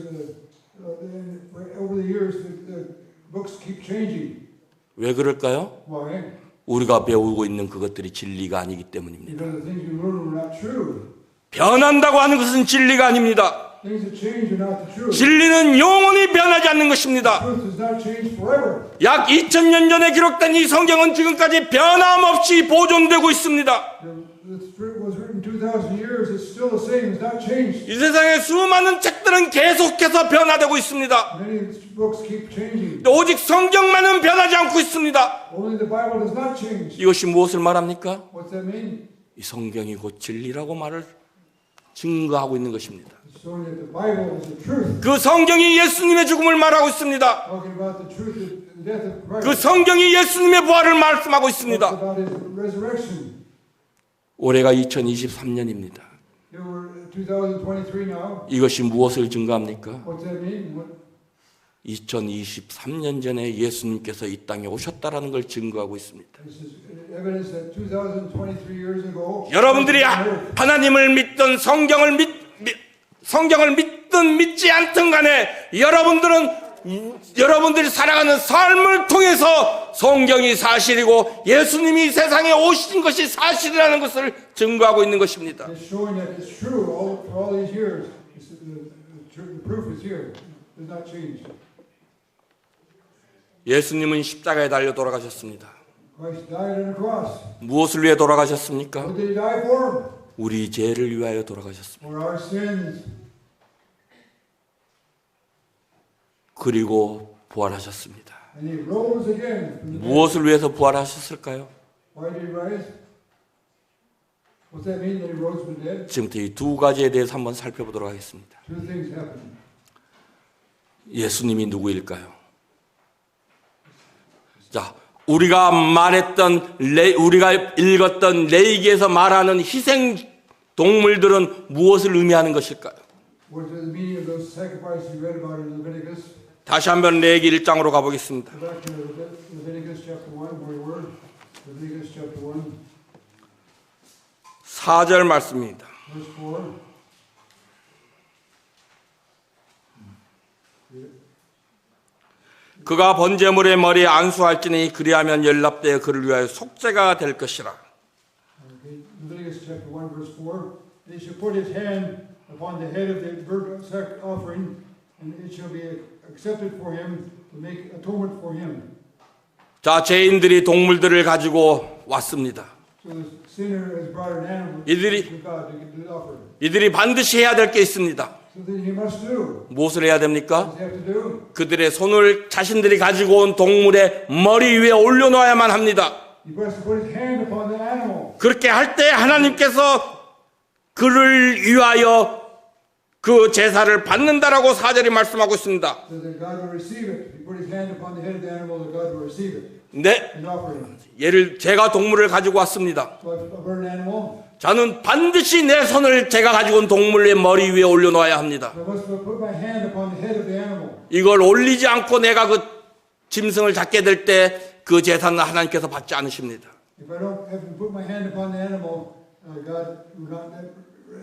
over the years, the books keep changing. 왜 그럴까요? Why? 우리가 배우고 있는 그것들이 진리가 아니기 때문입니다. Because the things you learn are not true. 변한다고 하는 것은 진리가 아닙니다. Things that change are not the truth. 진리는 영원히 변하지 않는 것입니다. Truth does not change forever. 약 2000년 전에 기록된 이 성경은 지금까지 변함없이 보존되고 있습니다. The Spirit was written 2,000 years. It's still the same. It's not changed. 이 세상의 수많은 책들은 계속해서 변화되고 있습니다. Many books keep changing. 오직 성경만은 변하지 않고 있습니다. Only the Bible does not change. 이것이 무엇을 말합니까? What's that mean? 이 성경이 곧 진리라고 말을 증거하고 있는 것입니다. It's showing that the Bible is the truth. 그 성경이 예수님의 죽음을 말하고 있습니다. Talking about the truth, the death of Christ. 그 성경이 예수님의 부활을 말씀하고 Talks 있습니다. about his resurrection. 올해가 2023년입니다. Here we're 2023 now. 이것이 무엇을 증거합니까? What's that mean? 2023년 전에 예수님께서 이 땅에 오셨다라는 걸 증거하고 있습니다. This is evidence that 2023 years ago. 여러분들이 하나님을 믿든 성경을 믿든 믿지 않든 간에 여러분들이 살아가는 삶을 통해서 성경이 사실이고 예수님이 세상에 오신 것이 사실이라는 것을 증거하고 있는 것입니다. It's showing that it's true for all these years. The proof is here. It does not change. 예수님은 십자가에 달려 돌아가셨습니다. Christ died on a cross. 무엇을 위해 돌아가셨습니까? What did he die for? 우리 죄를 위하여 돌아가셨습니다. For our sins. 그리고 부활하셨습니다. And he rose again from the dead. 무엇을 위해서 부활하셨을까요? Why did he rise? What's that mean that he rose from the dead? 지금부터 이 두 가지에 대해서 한번 살펴보도록 하겠습니다. Two things happened. 예수님이 누구일까요? 자, 우리가 읽었던 레위기에서 말하는 희생 동물들은 무엇을 의미하는 것일까요? What is the meaning of those sacrifices you read about in Leviticus? 다시 한번 레위기 1장으로 가보겠습니다. Go back to Leviticus chapter 1, where we were. Leviticus chapter 1, 4절 말씀입니다. verse 4. 그가 번제물의 머리에 안수할지니 그리하면 연락되어 그를 위하여 속죄가 될 것이라. Okay, Leviticus chapter 1, verse 4. He shall put his hand upon the head of the burnt offering, and it shall be accepted for him to make atonement for him. 자, 죄인들이 동물들을 가지고 왔습니다. So the sinner has brought an animal 이들이- to God to get the offering. 이들이 반드시 해야 될 게 있습니다. So then he must do. 무엇을 해야 됩니까? What does he have to do? 그들의 손을 자신들이 가지고 온 동물의 머리 위에 올려놓아야만 합니다. He must put his hand upon the animal. 그렇게 할 때 하나님께서 그를 위하여 그 제사를 받는다라고 4절이 말씀하고 있습니다. So that God will receive it. He put his hand upon the head of the animal, that God will receive it 네, and offer it. 제가 동물을 가지고 왔습니다. So if I burn an animal, 저는 반드시 내 손을 제가 가지고 온 동물의 머리 위에 올려놓아야 합니다. I must put my hand upon the head of the animal. 이걸 올리지 않고 내가 그 짐승을 잡게 될 때 그 제사는 하나님께서 받지 않으십니다. If I don't have to put my hand upon the animal, God will not,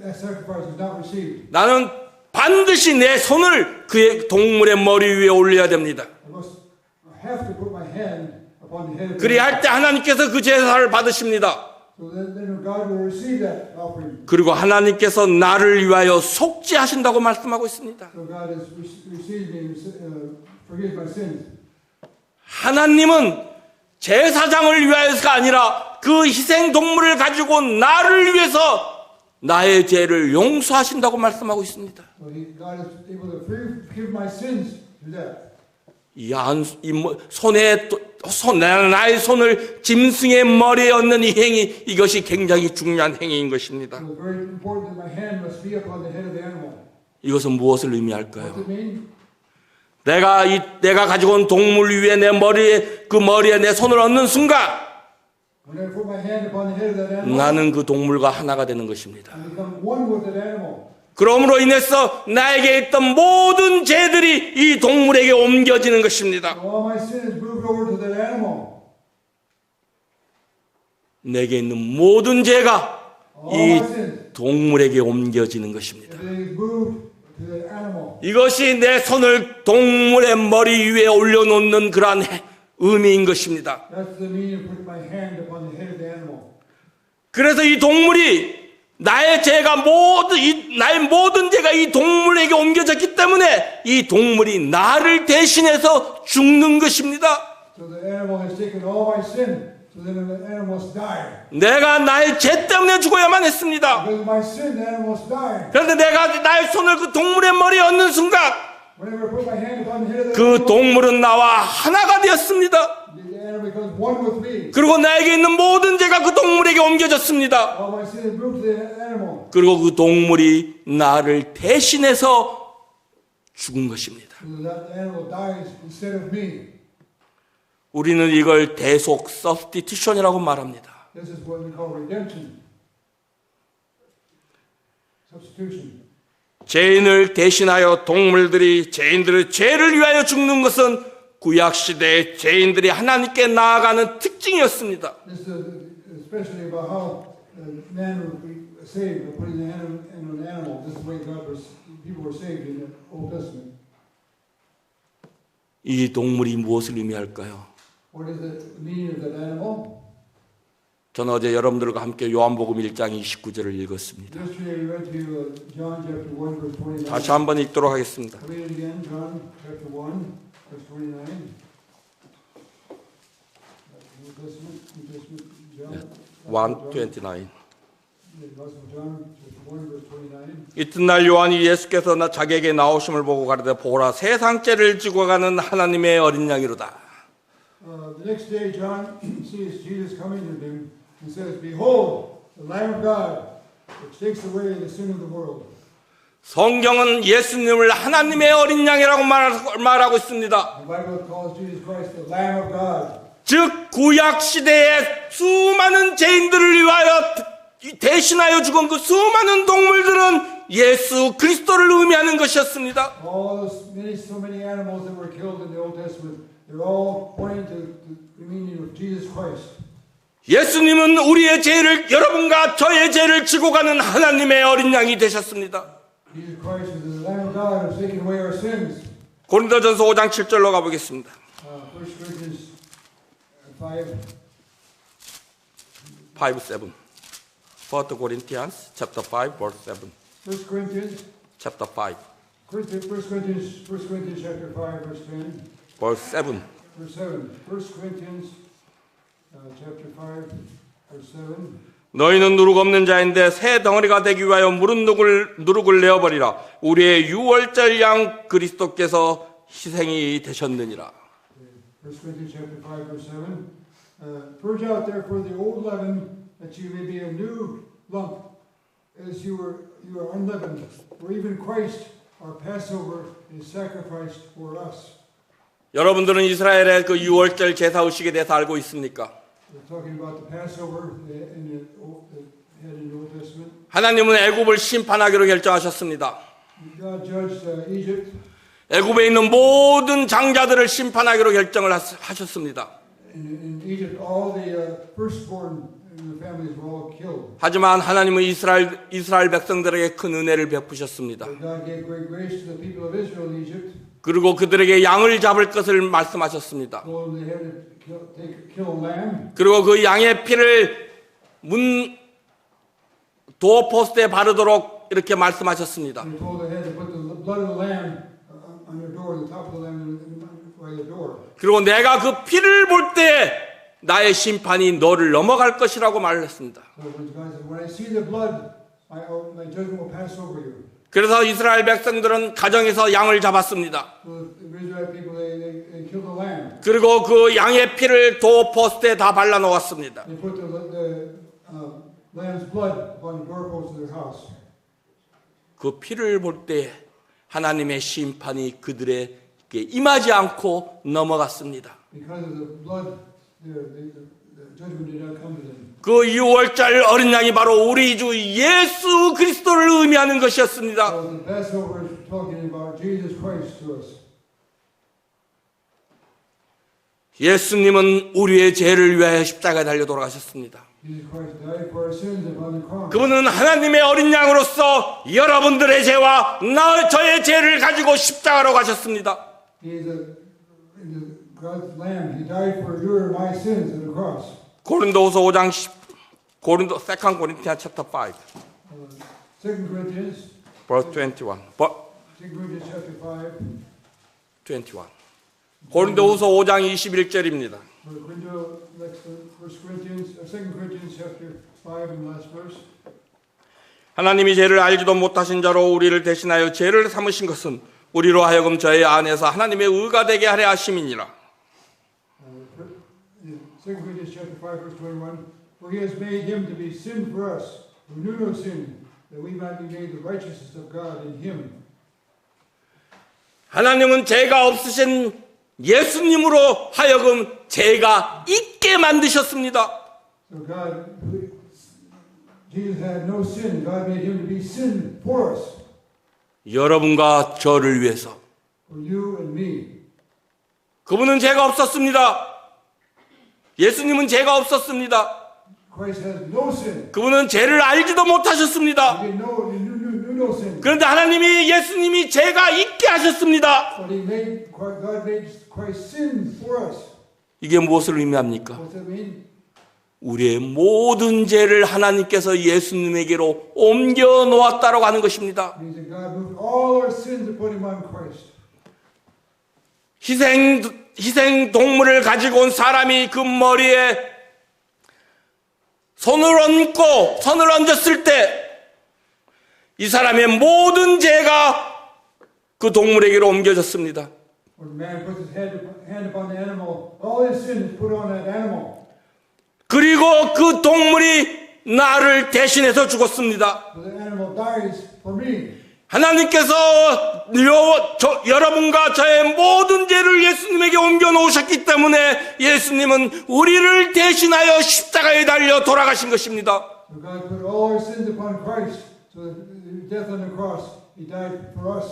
that sacrifice is not received. 나는 반드시 내 손을 그의 동물의 머리 위에 올려야 됩니다. I must have to put my hand upon the head of the 그리할 때 하나님께서 그 제사를 받으십니다. So then God will receive that offering. 그리고 하나님께서 나를 위하여 속죄하신다고 말씀하고 있습니다. So God has received me, forgive my sins. 하나님은 제사장을 위하여서가 아니라 그 희생 동물을 가지고 나를 위해서 나의 죄를 용서하신다고 말씀하고 있습니다. So God is able to forgive my sins through that. 나의 손을 짐승의 머리에 얹는 이 행위, 이것이 굉장히 중요한 행위인 것입니다. So it's very important that my hand must be upon the head of the animal. 이것은 무엇을 What's 의미할까요? it mean? 내가 가지고 온 동물 위에 내 머리에 내 손을 얹는 순간 When I put my hand upon the head of that animal, 나는 그 동물과 하나가 되는 것입니다. I become one with that animal. 그러므로 인해서 나에게 있던 모든 죄들이 이 동물에게 옮겨지는 것입니다. So all my sin is moved over to that animal. 내게 있는 모든 죄가 All my 이 sins, 동물에게 옮겨지는 것입니다. everything is moved to that animal. 이것이 내 손을 동물의 머리 위에 올려놓는 그러한 의미인 것입니다. That's the meaning of putting my hand upon the head of the animal. 그래서 이 동물이 나의 모든 죄가 이 동물에게 옮겨졌기 때문에 이 동물이 나를 대신해서 죽는 것입니다. So the animal has taken all my sin, so then the animal must die. 내가 나의 죄 때문에 죽어야만 했습니다. Because of my sin, the animal must die. 그런데 내가 나의 손을 그 동물의 머리에 얹는 순간 Whenever I put my hand upon the head of the 그 animal, 동물은 나와 하나가 되었습니다. the animal becomes one with me. 그리고 나에게 있는 모든 죄가 그 동물에게 옮겨졌습니다. All my sin is moved to the animal. 그리고 그 동물이 나를 대신해서 죽은 것입니다. So that the animal dies instead of me. 우리는 이걸 대속 substitution이라고 말합니다. This is what we call redemption. Substitution. 죄인을 대신하여 동물들이 죄인들의 죄를 위하여 죽는 것은 구약시대의 죄인들이 하나님께 나아가는 특징이었습니다. This is especially about how man would be saved by putting the hand in an animal. This is the way people were saved in the Old Testament. 이 동물이 무엇을 의미할까요? What is the meaning of that animal? 저는 어제 여러분들과 함께 요한복음 1장 29절을 읽었습니다. Yesterday we went to John chapter 1 verse 29. 다시 한번 읽도록 하겠습니다. Read it again, John chapter 1 verse 29. New Testament, John. 1:29. Gospel of John chapter 1 verse 29. 이튿날 요한이 예수께서 자기에게 나오심을 보고 가르되 보라 세상 죄를 지고 가는 하나님의 어린 양이로다. The next day John sees Jesus coming to him and says, Behold, the Lamb of God, which takes away the sin of the world. 성경은 예수님을 하나님의 어린 양이라고 말하고 있습니다. The Bible calls Jesus Christ the Lamb of God. 즉 구약 시대에 수많은 죄인들을 위하여 대신하여 죽은 그 수많은 동물들은 예수 그리스도를 의미하는 것이었습니다. All those so many animals that were killed in the Old Testament, they're all pointing to the meaning of Jesus Christ. 예수님은 우리의 죄를 여러분과 저의 죄를 지고 가는 하나님의 어린 양이 되셨습니다. Jesus Christ is the Lamb of God who has taken away our sins. 고린도전서 5장 7절로 가보겠습니다. 1 Corinthians 5:7. 1 Corinthians chapter 5 verse 7. 1 Corinthians chapter 5 1 Corinthians chapter 5 verse 10. verse 7. Verse 7. 1 Corinthians chapter 5 verse 7. 너희는 누룩 없는 자인데 새 덩어리가 되기 위하여 무른 누룩을 내어버리라. 우리의 유월절 양 그리스도께서 희생이 되셨느니라. 1 Corinthians chapter 5 verse 7. Purge out therefore the old leaven, that you may be a new lump, as you are unleavened. For even Christ, our Passover, is sacrificed for us. 여러분들은 이스라엘의 그 유월절 제사 의식에 대해서 알고 있습니까? We're talking about the Passover in the Old Testament. 하나님은 애굽을 심판하기로 결정하셨습니다. God judged Egypt. 애굽에 있는 모든 장자들을 심판하기로 결정을 하셨습니다. In Egypt, all the firstborn in the families were all killed. 하지만 하나님은 이스라엘 백성들에게 큰 은혜를 베푸셨습니다. But God gave great grace to the people of Israel in Egypt. 그리고 그들에게 양을 잡을 것을 말씀하셨습니다. told them they had to kill a lamb, 그리고 그 양의 피를 문 도어포스트에 바르도록 이렇게 말씀하셨습니다. and they told they had to put the blood of the lamb on their door, the top of the lamb by the door. 그리고 내가 그 피를 볼 때 나의 심판이 너를 넘어갈 것이라고 말했습니다. So when God said, when I see the blood, my judgment will pass over you. 그래서 이스라엘 백성들은 가정에서 양을 잡았습니다. So the Israelite people, they killed the lamb. 그리고 그 양의 피를 도어포스트에 다 발라 놓았습니다. They put the lamb's blood upon the doorpost of their house. 그 피를 볼 때 하나님의 심판이 그들에게 임하지 않고 넘어갔습니다. Because of the blood, the judgment did not come to them. 그 6월절 어린 양이 바로 우리 주 예수 그리스도를 의미하는 것이었습니다. So the Passover is talking about Jesus Christ to us. 예수님은 우리의 죄를 위하여 십자가에 달려 돌아가셨습니다. Jesus Christ died for our sins upon the cross. 그분은 하나님의 어린 양으로서 여러분들의 죄와 저의 죄를 가지고 십자가로 가셨습니다. He is God's lamb. He died for your and my sins on the cross. 고린도후서 5장 2 Corinthians chapter 5 2 Corinthians, verse 21. 2 Corinthians chapter 5, 21. 고린도후서 5장 21절입니다. 2 Corinthians chapter 5 and last verse. 하나님이 죄를 알지도 못하신 자로 우리를 대신하여 죄를 삼으신 것은 우리로 하여금 저의 안에서 하나님의 의가 되게 하려 하심이니라. 2 Corinthians chapter 5 verse 21. For he has made him to be sin for us, who knew no sin, that we might be made the righteousness of God in him. 하나님은 죄가 없으신 예수님으로 하여금 죄가 있게 만드셨습니다. So Jesus had no sin. God made him to be sin for us, 여러분과 저를 위해서. for you and me. 그분은 죄가 없었습니다. 예수님은 죄가 없었습니다. Christ has no sin. 그분은 죄를 알지도 못하셨습니다. He knew no sin. 그런데 하나님이 예수님이 죄가 있게 하셨습니다. But God made Christ sin for us. 이게 무엇을 의미합니까? What's that mean? 우리의 모든 죄를 하나님께서 예수님에게로 옮겨 놓았다라고 하는 것입니다. It means that God moved all our sins and put him on Christ. 희생 동물을 가지고 온 사람이 그 머리에 손을 얹었을 때 이 사람의 모든 죄가 그 동물에게로 옮겨졌습니다. When man puts his hand upon the animal, all his sin is put on that animal. 그리고 그 동물이 나를 대신해서 죽었습니다. So the animal dies for me. 하나님께서 여러분과 저의 모든 죄를 예수님에게 옮겨 놓으셨기 때문에 예수님은 우리를 대신하여 십자가에 달려 돌아가신 것입니다. So God put all our sins upon Christ. So that death on the cross, he died for us.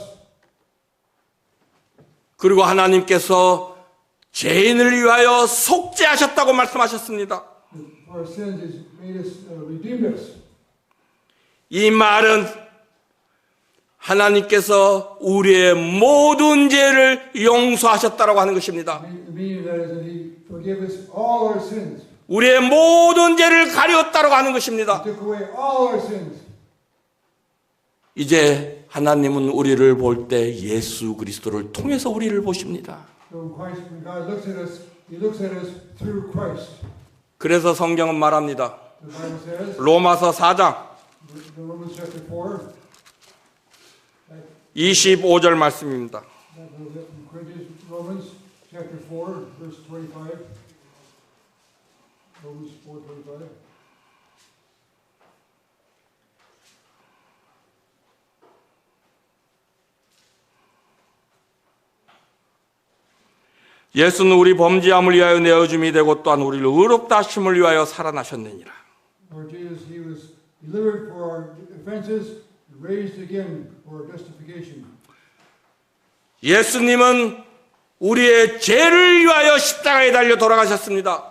그리고 하나님께서 죄인을 위하여 속죄하셨다고 말씀하셨습니다. For our sins, he made us, redeemed us. 이 말은 하나님께서 우리의 모든 죄를 용서하셨다고 하는 것입니다. The meaning of that is that he forgave us all our sins. 우리의 모든 죄를 가렸다고 하는 것입니다. He took away all our sins. 이제 하나님은 우리를 볼 때 예수 그리스도를 통해서 우리를 보십니다. So when God looks at us, he looks at us through Christ. 그래서 성경은 말합니다. The Bible says, 로마서 4장 Romans chapter 4, 25절 말씀입니다. Romans chapter 4, verse 25. Romans 4:25. 예수는 우리 범죄함을 위하여 내어줌이 되고 또한 우리를 의롭다 하심을 위하여 살아나셨느니라. Lord Jesus, he was delivered for our offenses, raised again for our justification. 예수님은 우리의 죄를 위하여 십자가에 달려 돌아가셨습니다.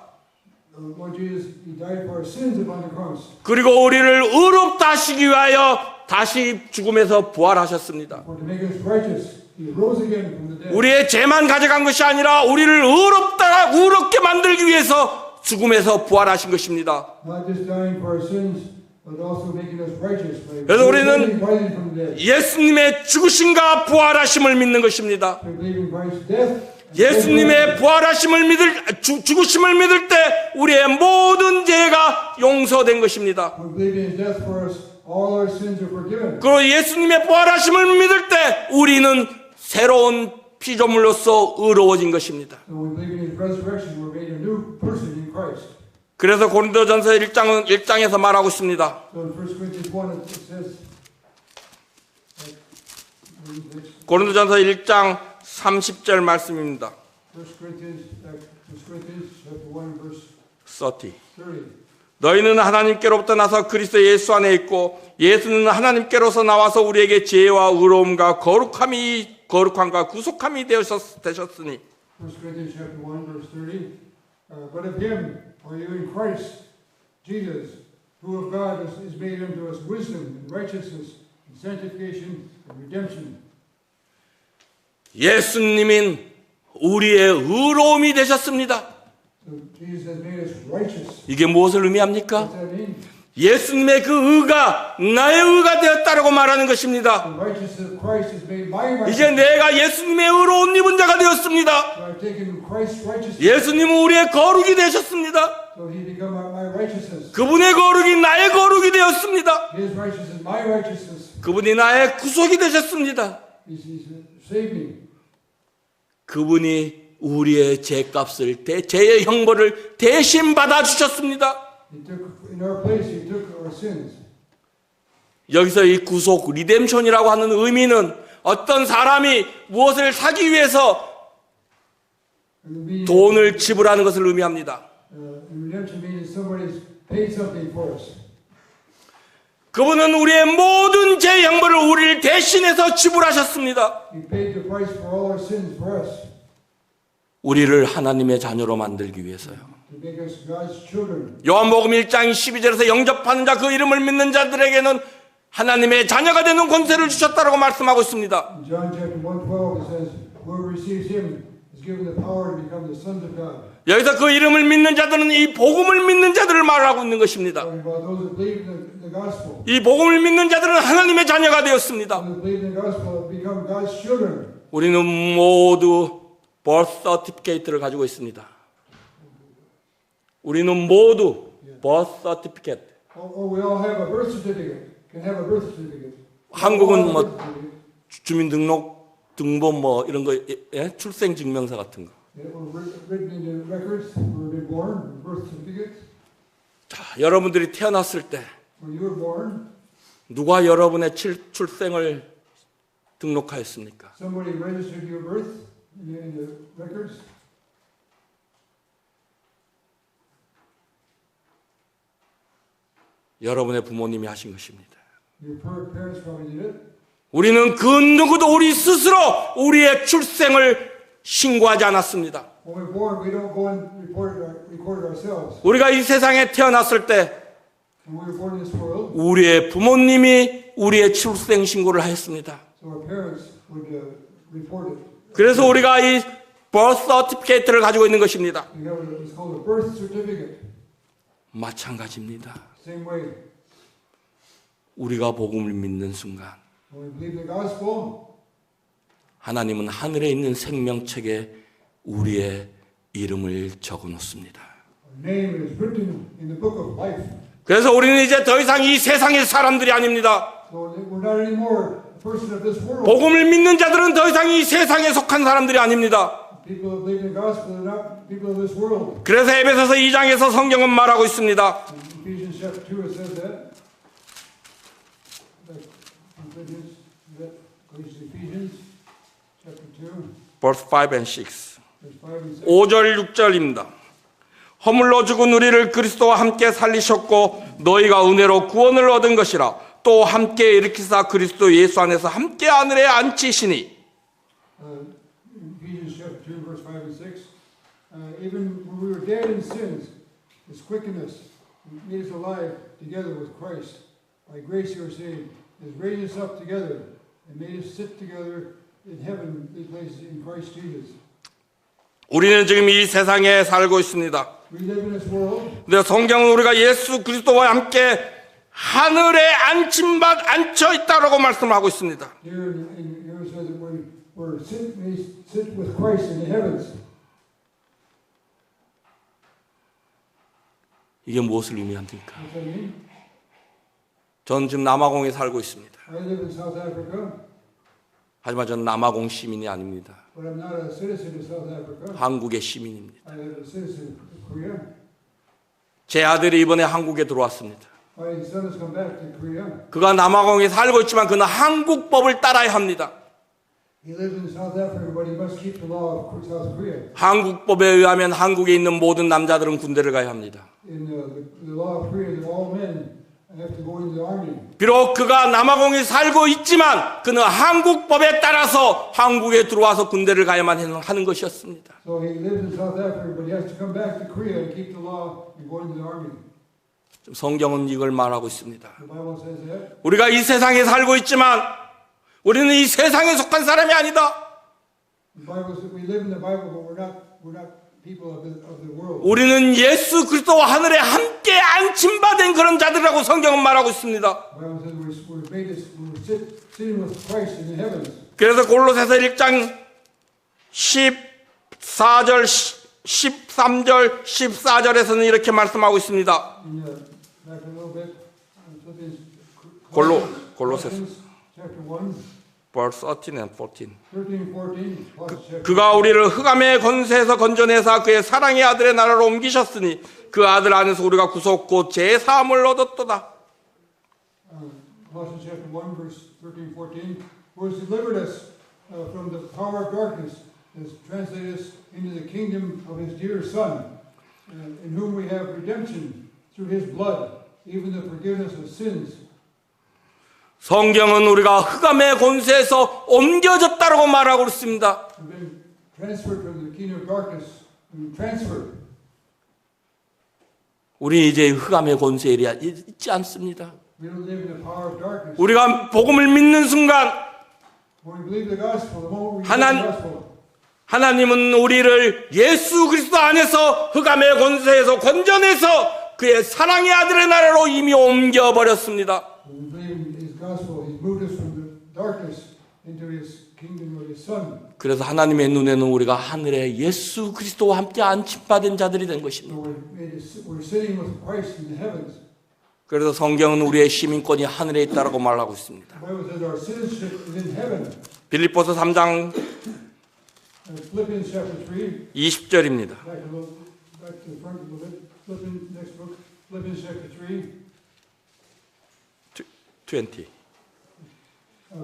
Lord Jesus, he died for our sins upon the cross. 그리고 우리를 의롭다 하시기 위하여 다시 죽음에서 부활하셨습니다. For to make us righteous, He rose again from the dead. 우리의 죄만 가져간 것이 아니라 우리를 의롭게 만들기 위해서 죽음에서 부활하신 것입니다. Not just dying for our sins, but also making us righteous by 그래서 우리는 rising from the dead. 예수님의 죽으심과 부활하심을 믿는 것입니다. We believe in Christ's death. 예수님의 죽으심을 믿을 때 우리의 모든 죄가 용서된 것입니다. We believe in His death for us. All our sins are forgiven. 그리고 예수님의 부활하심을 믿을 때 우리는 새로운 피조물로서 의로워진 것입니다. So we believe in His resurrection. We're made a new person in Christ. 그래서 고린도전서 1장에서 말하고 있습니다. So in 1 Corinthians 1 it says, 고린도전서 1장 30절 말씀입니다. 1 Corinthians chapter 1 verse 30. 30. 너희는 하나님께로부터 나서 그리스도 예수 안에 있고 예수는 하나님께로서 나와서 우리에게 지혜와 의로움과 거룩함과 구속함이 되셨으니 1 Corinthians chapter 1 verse 30. But of Him are you in Christ Jesus, who of God is made unto us wisdom and righteousness and sanctification and redemption. 예수님은 우리의 의로움이 되셨습니다. So Jesus has made us righteous. 이게 무엇을 의미합니까? What's that mean? 예수님의 그 의가 나의 의가 되었다라고 말하는 것입니다. The righteousness of Christ has made my righteousness. 이제 내가 예수님의 의로 옷 입은 자가 되었습니다. So I've taken Christ's righteousness. 예수님은 우리의 거룩이 되셨습니다. So He become my righteousness. 그분의 거룩이 나의 거룩이 되었습니다. His righteousness is my righteousness. 그분이 나의 구속이 되셨습니다. He's saved me. 그분이 우리의 죄값을 죄의 형벌을 대신 받아 주셨습니다. He took in our place. He took our sins. 여기서 이 구속 리뎀션이라고 하는 의미는 어떤 사람이 무엇을 사기 위해서 돈을 지불하는 것을 의미합니다. Redemption means somebody's paid something for us. 그분은 우리의 모든 죄 형벌을 우리를 대신해서 지불하셨습니다. He paid the price for all our sins for us. 우리를 하나님의 자녀로 만들기 위해서요. To make us God's children. 요한복음 1장 12절에서 영접하는 자 그 이름을 믿는 자들에게는 하나님의 자녀가 되는 권세를 주셨다라고 말씀하고 있습니다. In John chapter 1:12 it says, "Whoever receives Him is given the power to become the sons of God." 여기서 그 이름을 믿는 자들은 이 복음을 믿는 자들을 말하고 있는 것입니다. Talking about those that believe in the gospel. 이 복음을 믿는 자들은 하나님의 자녀가 되었습니다. Those that believe in the gospel have become God's children. 우리는 모두 birth certificate를 가지고 있습니다. 우리는 모두 birth certificate. We all have a birth certificate. Can have a birth certificate. 한국은 뭐 주민등록 등본 뭐 이런 거 출생 증명서 같은 거. Written in the records, where we've been born, birth certificates. 자, 여러분들이 태어났을 때 When you were born, 누가 여러분의 출생을 등록하였습니까? somebody registered your birth in the records. 여러분의 부모님이 하신 것입니다. Your parents probably did it. 우리는 그 누구도 우리 스스로 우리의 출생을 신고하지 않았습니다. When we're born, we don't go and record it ourselves. 우리가 이 세상에 태어났을 때 When we were born in this world, 우리의 부모님이 우리의 출생 신고를 하였습니다. so our parents would report it. 그래서 우리가 이 birth certificate를 가지고 있는 것입니다. We have what's called a birth certificate. 마찬가지입니다. Same way, 우리가 복음을 믿는 순간 when we believe the gospel, 하나님은 하늘에 있는 생명책에 우리의 이름을 적어 놓습니다. our name is written in the book of life. 그래서 우리는 이제 더 이상 이 세상의 사람들이 아닙니다. So we're not anymore a person of this world. 복음을 믿는 자들은 더 이상 이 세상에 속한 사람들이 아닙니다. People who believe in the gospel are not people of this world. 그래서 에베소서 2장에서 성경은 말하고 있습니다. In Ephesians chapter 2 it says that. Ephesians chapter 2, verse 5 and 6. verse 5 and 6. 5절 6절입니다. 허물로 죽은 우리를 그리스도와 함께 살리셨고 너희가 은혜로 구원을 얻은 것이라 또 함께 일으키사 그리스도 예수 안에서 함께 하늘에 앉히시니 Ephesians chapter 2, verse 5 and 6. Even when we were dead in sins, His quickened us, made us alive together with Christ. By grace you are saved. He has raised us up together and made us sit together in heavenly places in Christ Jesus. 우리는 지금 이 세상에 살고 있습니다. We live in this world. 근데 성경은 우리가 예수 그리스도와 함께 하늘에 앉혀 있다라고 말씀하고 있습니다. Here it says that we sit with Christ in the heavens. 이게 무엇을 의미합니까? What's that mean? 저는 지금 남아공에 살고 있습니다. I live in South Africa, 하지만 저는 남아공 시민이 아닙니다. but I'm not a citizen of South Africa. 한국의 시민입니다. I am a citizen of Korea. 제 아들이 이번에 한국에 들어왔습니다. My son has come back to Korea. 그가 남아공에 살고 있지만 그는 한국법을 따라야 합니다. He lives in South Africa, but he must keep the law of South Korea. 한국법에 의하면 한국에 있는 모든 남자들은 군대를 가야 합니다. In the law of Korea, that all men have to go into the army. 비록 그가 남아공에 살고 있지만 그는 한국법에 따라서 한국에 들어와서 군대를 가야만 하는 것이었습니다. So he lives in South Africa, but he has to come back to Korea and keep the law and go into the army. 성경은 이걸 말하고 있습니다. The Bible says that. 우리가 이 세상에 살고 있지만 우리는 이 세상에 속한 사람이 아니다. The Bible says we live in the Bible, but we're not people of the world. 우리는 예수 그리스도와 하늘에 함께 안침받은 그런 자들이라고 성경은 말하고 있습니다. The Bible says we're sitting with Christ in the heavens. 그래서 골로새서 1장 14절, 13절, 14절에서는 이렇게 말씀하고 있습니다. Back a little bit. 골로새서 chapter 1, verse 13 and 14. 13, 14. 그가 우리를 흑암의 권세에서 건져내사 그의 사랑의 아들의 나라로 옮기셨으니 그 아들 안에서 우리가 구속 곧 제사함을 얻었도다. Colossians chapter 1, verse 13, 14. Who has delivered us from the power of darkness, has translated us into the kingdom of his dear Son, in whom we have redemption through his blood, even the forgiveness of sins. 성경은 우리가 흑암의 권세에서 옮겨졌다고 말하고 있습니다. We've been transferred from the kingdom of darkness. We've been transferred. 우리 이제 흑암의 권세에 있지 않습니다. We don't live in the power of darkness. 우리가 복음을 믿는 순간 When we believe the gospel, the moment we believe the gospel, 하나님은 우리를 예수 그리스도 안에서 흑암의 권세에서 건져내서 그의 사랑의 아들의 나라로 이미 옮겨버렸습니다. when we believe in his gospel, he's moved us from the darkness into his kingdom of his Son. 그래서 하나님의 눈에는 우리가 하늘에 예수 그리스도와 함께 안침받은 자들이 된 So 것입니다. we're sitting with Christ in the heavens. 그래서 성경은 우리의 시민권이 하늘에 있다고 말하고 있습니다. The Bible says our citizenship is in heaven. 빌립보서 3장 Philippians chapter 3. 20절입니다. Back to the front a little bit. Philippians, next book. Philippians chapter 3. 20.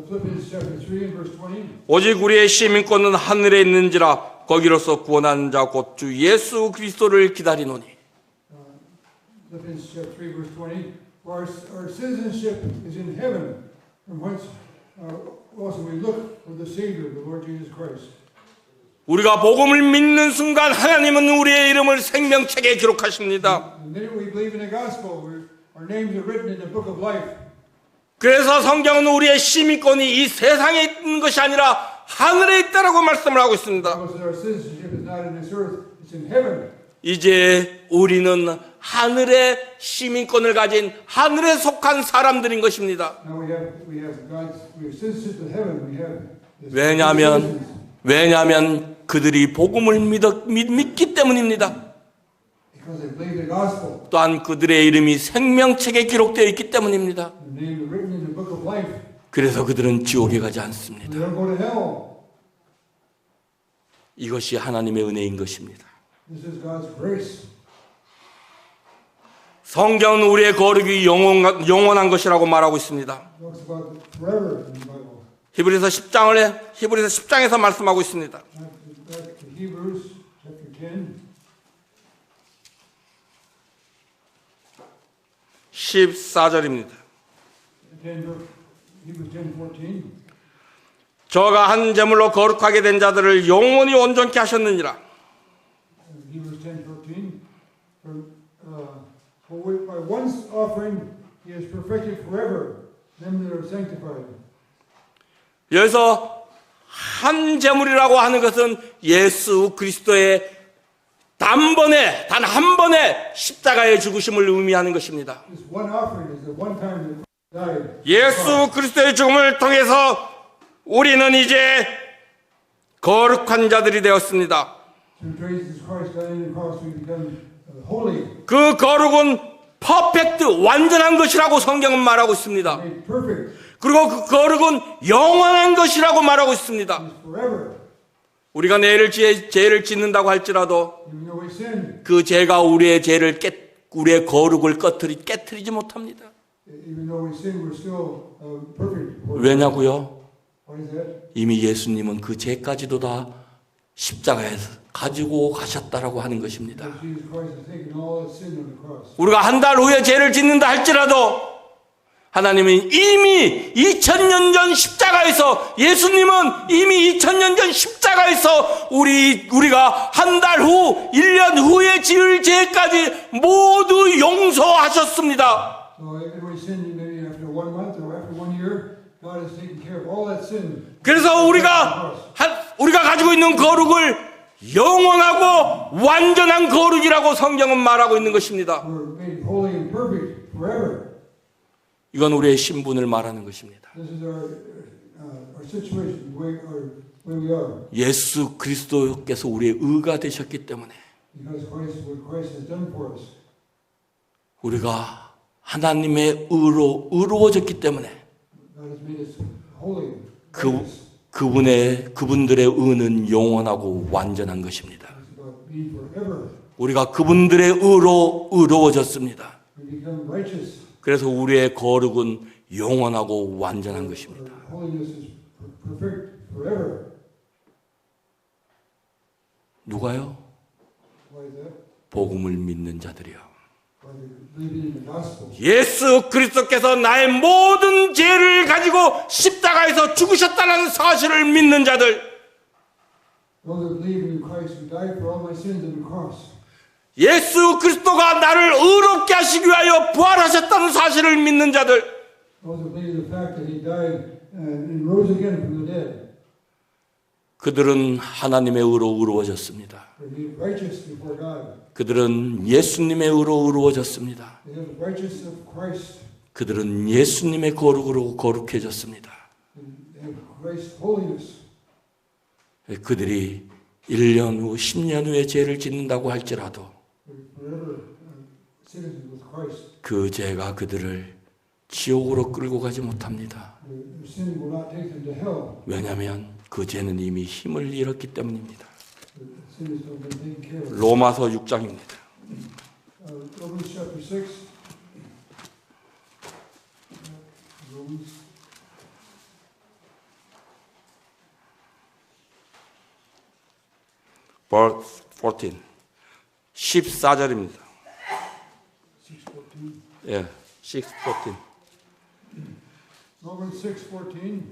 Philippians chapter 3 and verse 20. 오직 우리의 시민권은 하늘에 있는지라 거기로서 구원하는 자 곧 주 예수 그리스도를 기다리노니. Philippians chapter 3 verse 20. For our citizenship is in heaven, from whence also we look for the Savior, the Lord Jesus Christ. 우리가 복음을 믿는 순간 하나님은 우리의 이름을 생명책에 기록하십니다. The minute we believe in the gospel, our names are written in the book of life. 그래서 성경은 우리의 시민권이 이 세상에 있는 것이 아니라 하늘에 있다라고 말씀을 하고 있습니다. The Bible says our citizenship is not in this earth, it's in heaven. 이제 우리는 하늘의 시민권을 가진 하늘에 속한 사람들인 것입니다. Now we have citizenship in heaven. We have this 왜냐하면 그들이 복음을 믿기 때문입니다. because they believe the gospel. 또한 그들의 이름이 생명책에 기록되어 있기 때문입니다. The name is written in the book of life. 그래서 그들은 지옥에 가지 않습니다. They don't go to hell. 이것이 하나님의 은혜인 것입니다. This is God's grace. 성경은 우리의 거룩이 영원한 것이라고 말하고 있습니다. It talks about forever in the Bible. 히브리서 10장에서 말씀하고 있습니다. Back to Hebrews chapter 10. 14절입니다. Hebrews 10:14. 저가 한 제물로 거룩하게 된 자들을 영원히 온전케 하셨느니라. Hebrews 10:14. For by one offering he has perfected forever them that are sanctified. 여기서 한 제물이라고 하는 것은 예수 그리스도의 단번에 단 한 번의 십자가의 죽으심을 의미하는 것입니다. This one offering is the one time that Christ died. 예수 그리스도의 죽음을 통해서 우리는 이제 거룩한 자들이 되었습니다. Through Jesus Christ dying on the cross, we become holy, 그 거룩은 퍼펙트, 완전한 것이라고 성경은 말하고 있습니다. made perfect, 그리고 그 거룩은 영원한 것이라고 말하고 있습니다. is forever. 우리가 내일 죄를 짓는다고 할지라도 Even though we sin, 그 죄가 우리의 우리의 거룩을 깨트리지 못합니다. even though we sin, we're still perfect. 왜냐고요? Why is that? 이미 예수님은 그 죄까지도 다 십자가에서 가지고 가셨다라고 하는 것입니다. Jesus Christ has taken all that sin on the cross. 우리가 한 달 후에 죄를 짓는다 할지라도 하나님은 이미 2000년 전 십자가에서, 예수님은 이미 2000년 전 십자가에서 우리가 한 달 후, 1년 후에 지을 죄까지 모두 용서하셨습니다. So if we sin maybe after 1 month or after 1 year, God has taken care of all that sin. 그래서 우리가 가지고 있는 거룩을 영원하고 완전한 거룩이라고 성경은 말하고 있는 것입니다. We're made holy and perfect forever. 이건 우리의 신분을 말하는 것입니다. This is our situation, where we are. 예수 그리스도께서 우리의 의가 되셨기 때문에 Because what Christ has done for us. 우리가 하나님의 의로 의로워졌기 때문에 God has made us holy. 그분들의 의는 영원하고 완전한 것입니다. It's about being forever. 우리가 그분들의 의로 의로워졌습니다. We become righteous. 그래서 우리의 거룩은 영원하고 완전한 것입니다. Our holiness is perfect forever. 누가요? Why is that? 복음을 믿는 자들이요. By believing in the gospel. 예수 그리스도께서 나의 모든 죄를 가지고 십자가에서 죽으셨다는 사실을 믿는 자들, Those that believe in Christ who died for all my sins on the cross. 예수 그리스도가 나를 의롭게 하시기 위하여 부활하셨다는 사실을 믿는 자들, Those that believe in the fact that He died and rose again from the dead. 그들은 하나님의 의로 의로워졌습니다. They're made righteous before God. 그들은 예수님의 의로 의로워졌습니다. They have the righteousness of Christ. 그들은 예수님의 거룩으로 거룩해졌습니다. They have Christ's holiness. 그들이 1년 후, 10년 후에 죄를 짓는다고 할지라도 They're forever citizens with Christ. 그 죄가 그들을 지옥으로 끌고 가지 못합니다. Their sin will not take them to hell. 왜냐하면 그 죄는 이미 힘을 잃었기 때문입니다. The sin has been taken care of. 로마서 6장입니다. Romans chapter 6. Romans. verse 14. 14절입니다. 6:14. 예, 6:14. Romans 6:14.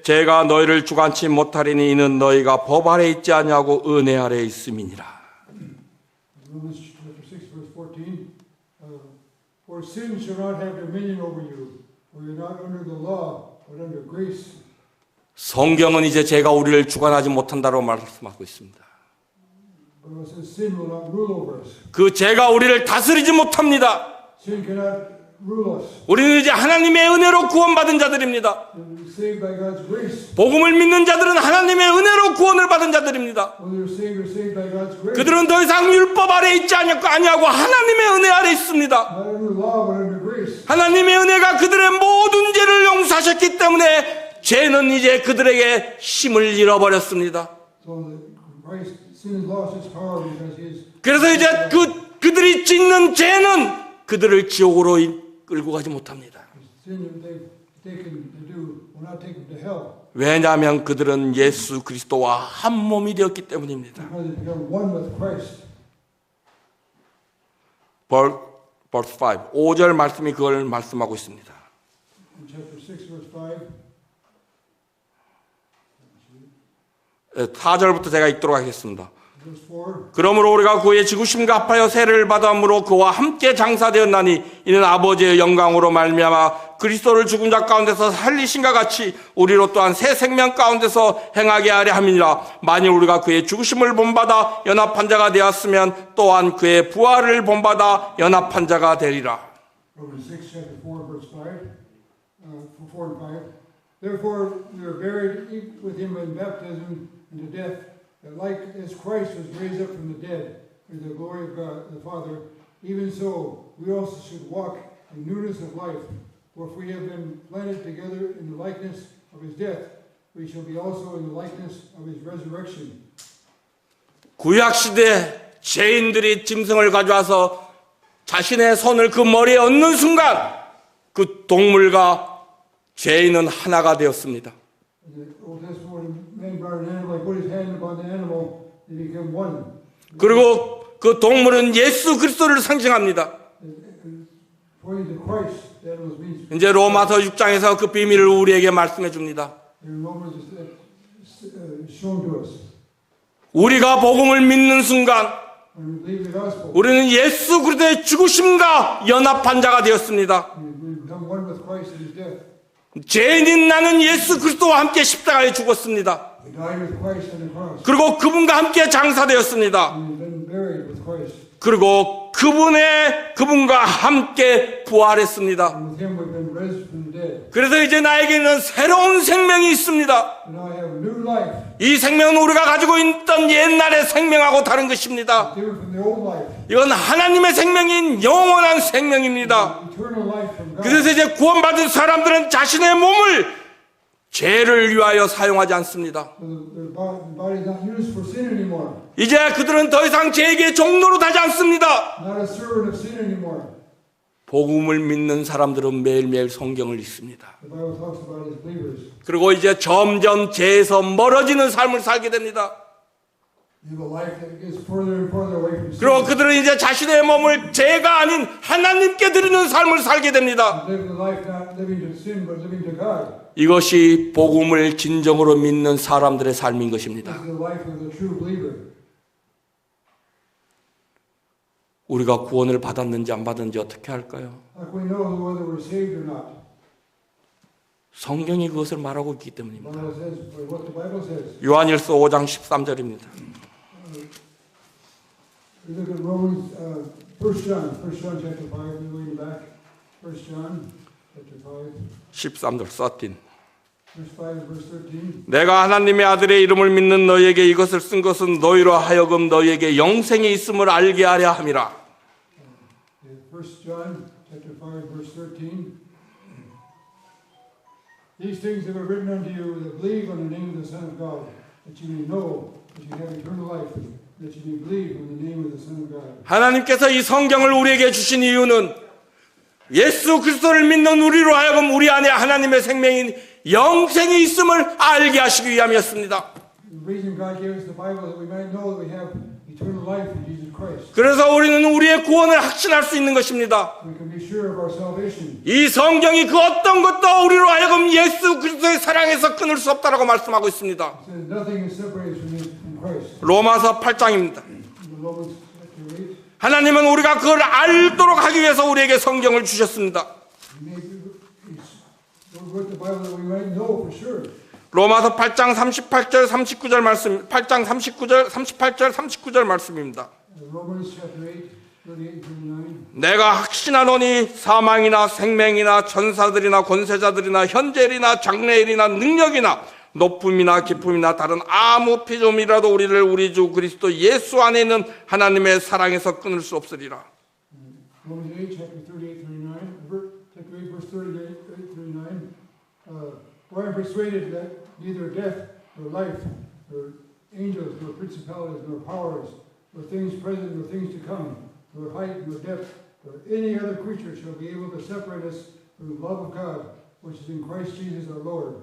제가 너희를 주관치 못하리니 이는 너희가 법 아래 있지 아니하고 은혜 아래 있음이니라. Romans chapter 6 verse 14. For sin shall not have dominion over you, for you are not under the law, but under grace. 성경은 이제 제가 우리를 주관하지 못한다고 말씀하고 있습니다. But it says sin will not rule over us. 그 죄가 우리를 다스리지 못합니다. Sin cannot rule us. 우리는 이제 하나님의 은혜로 구원받은 자들입니다. When we're saved by God's grace. 복음을 믿는 자들은 하나님의 은혜로 구원을 받은 자들입니다. When we're saved by God's grace. 그들은 더 이상 율법 아래 있지 아니하고 하나님의 은혜 아래 있습니다. Not under law, but under grace. 하나님의 은혜가 그들의 모든 죄를 용서하셨기 때문에 죄는 이제 그들에게 힘을 잃어버렸습니다. So that Christ, sin has lost its power because He is. 그래서 이제 그들이 짓는 죄는 그들을 지옥으로 끌고 가지 못합니다. Sin that they've taken to do will not take them to hell. 왜냐하면 그들은 예수 그리스도와 한 몸이 되었기 때문입니다. Because they become one with Christ. verse 5, 5절 말씀이 그걸 말씀하고 있습니다. In chapter 6 verse 5. 4절부터 제가 읽도록 하겠습니다. Verse 4. 그러므로 우리가 그의 지구심과 합하여 세례를 받음으로 그와 함께 장사되었나니 이는 아버지의 영광으로 말미암아 그리스도를 죽은 자 가운데서 살리신과 같이 우리로 또한 새 생명 가운데서 행하게 하려 함이니라. 만일 우리가 그의 죽으심을 본받아 연합한 자가 되었으면 또한 그의 부활을 본받아 연합한 자가 되리라. Romans 6, chapter 4, verse 5, 4 and 5. Therefore, we are buried with him in baptism into death, that like as Christ was raised up from the dead through the glory of God the Father, even so we also should walk in newness of life. For if we have been planted together in the likeness of his death, we shall be also in the likeness of his resurrection. 구약시대 죄인들이 짐승을 가져와서 자신의 손을 그 머리에 얹는 순간 그 동물과 죄인은 하나가 되었습니다. In the Old Testament, when man brought an animal, he put his hand upon the animal, they became one. 그리고 그 동물은 예수 그리스도를 상징합니다. Pointing to Christ, that was means. 이제 로마서 6장에서 그 비밀을 우리에게 말씀해 줍니다. In Romans, it's shown to us. 우리가 복음을 믿는 순간 When we believe the gospel, 우리는 예수 그리스도의 죽으심과 연합한 자가 되었습니다. we become one with Christ in his death. 죄인인 나는 예수 그리스도와 함께 십자가에 죽었습니다. We died with Christ on the cross. 그리고 그분과 함께 장사되었습니다. We've been buried with Christ. 그리고 그분과 함께 부활했습니다. And with him we've been raised from the dead. 그래서 이제 나에게는 새로운 생명이 있습니다. And now I have a new life, 이 생명은 우리가 가지고 있던 옛날의 생명하고 다른 것입니다. different from the old life. 이건 하나님의 생명인 영원한 생명입니다. Eternal life from God. 그래서 이제 구원받은 사람들은 자신의 몸을 죄를 위하여 사용하지 않습니다. So their body is not used for sin anymore. 이제 그들은 더 이상 죄에게 종노로 하지 않습니다. Not a servant of sin anymore. 복음을 믿는 사람들은 매일매일 성경을 읽습니다. The Bible talks about it as believers. 그리고 이제 점점 죄에서 멀어지는 삶을 살게 됩니다. They have a life that gets further and further away from sin. 그리고 그들은 이제 자신의 몸을 죄가 아닌 하나님께 드리는 삶을 살게 됩니다. Live the life not living to sin but living to God. 이것이 복음을 진정으로 믿는 사람들의 삶인 것입니다. This is the life of the true believer. 우리가 구원을 받았는지 안 받았는지 어떻게 할까요? How can we know whether we're saved or not? 성경이 그것을 말하고 있기 때문입니다. The Bible says what the Bible says. 요한일서 5장 13절입니다. We look at Romans, 1 John chapter 5, we're going back. 1 John chapter 5, 13절 13. verse 5 and verse 13. 내가 하나님의 아들의 이름을 믿는 너희에게 이것을 쓴 것은 너희로 하여금 너희에게 영생이 있음을 알게 하려 함이라. 1 John chapter 5, verse 13. These things have I written unto you that believe on the name of the Son of God, that you may know that you have eternal life, that you may believe on the name of the Son of God. 하나님께서 이 성경을 우리에게 주신 이유는 예수 그리스도를 믿는 우리로 하여금 우리 안에 하나님의 생명인 영생이 있음을 알게 하시기 위함이었습니다. The reason God gave us the Bible is that we might know that we have eternal life in Jesus Christ. 그래서 우리는 우리의 구원을 확신할 수 있는 것입니다. We can be sure of our salvation. 이 성경이 그 어떤 것도 우리로 하여금 예수 그리스도의 사랑에서 끊을 수 없다라고 말씀하고 있습니다. It says nothing is separated from Christ. 로마서 8장입니다. In Romans chapter 8, 하나님은 우리가 그걸 알도록 하기 위해서 우리에게 성경을 주셨습니다. we may wrote the Bible that we might know for sure. 로마서 8장 38절 39절 말씀 8장 38절 39절 말씀입니다. Romans chapter 8, 38, 39. 내가 확신하노니 사망이나 생명이나 천사들이나 권세자들이나 현재일이나 장래일이나 능력이나 높음이나 깊음이나 다른 아무 피조물이라도 우리를 우리 주 그리스도 예수 안에 있는 하나님의 사랑에서 끊을 수 없으리라. Romans 8, chapter 38, 39, chapter 8, verse 38, 39. For I am persuaded that neither death, nor life, nor angels, nor principalities, nor powers, nor things present, nor things to come, nor height, nor depth, nor any other creature shall be able to separate us from the love of God, which is in Christ Jesus our Lord.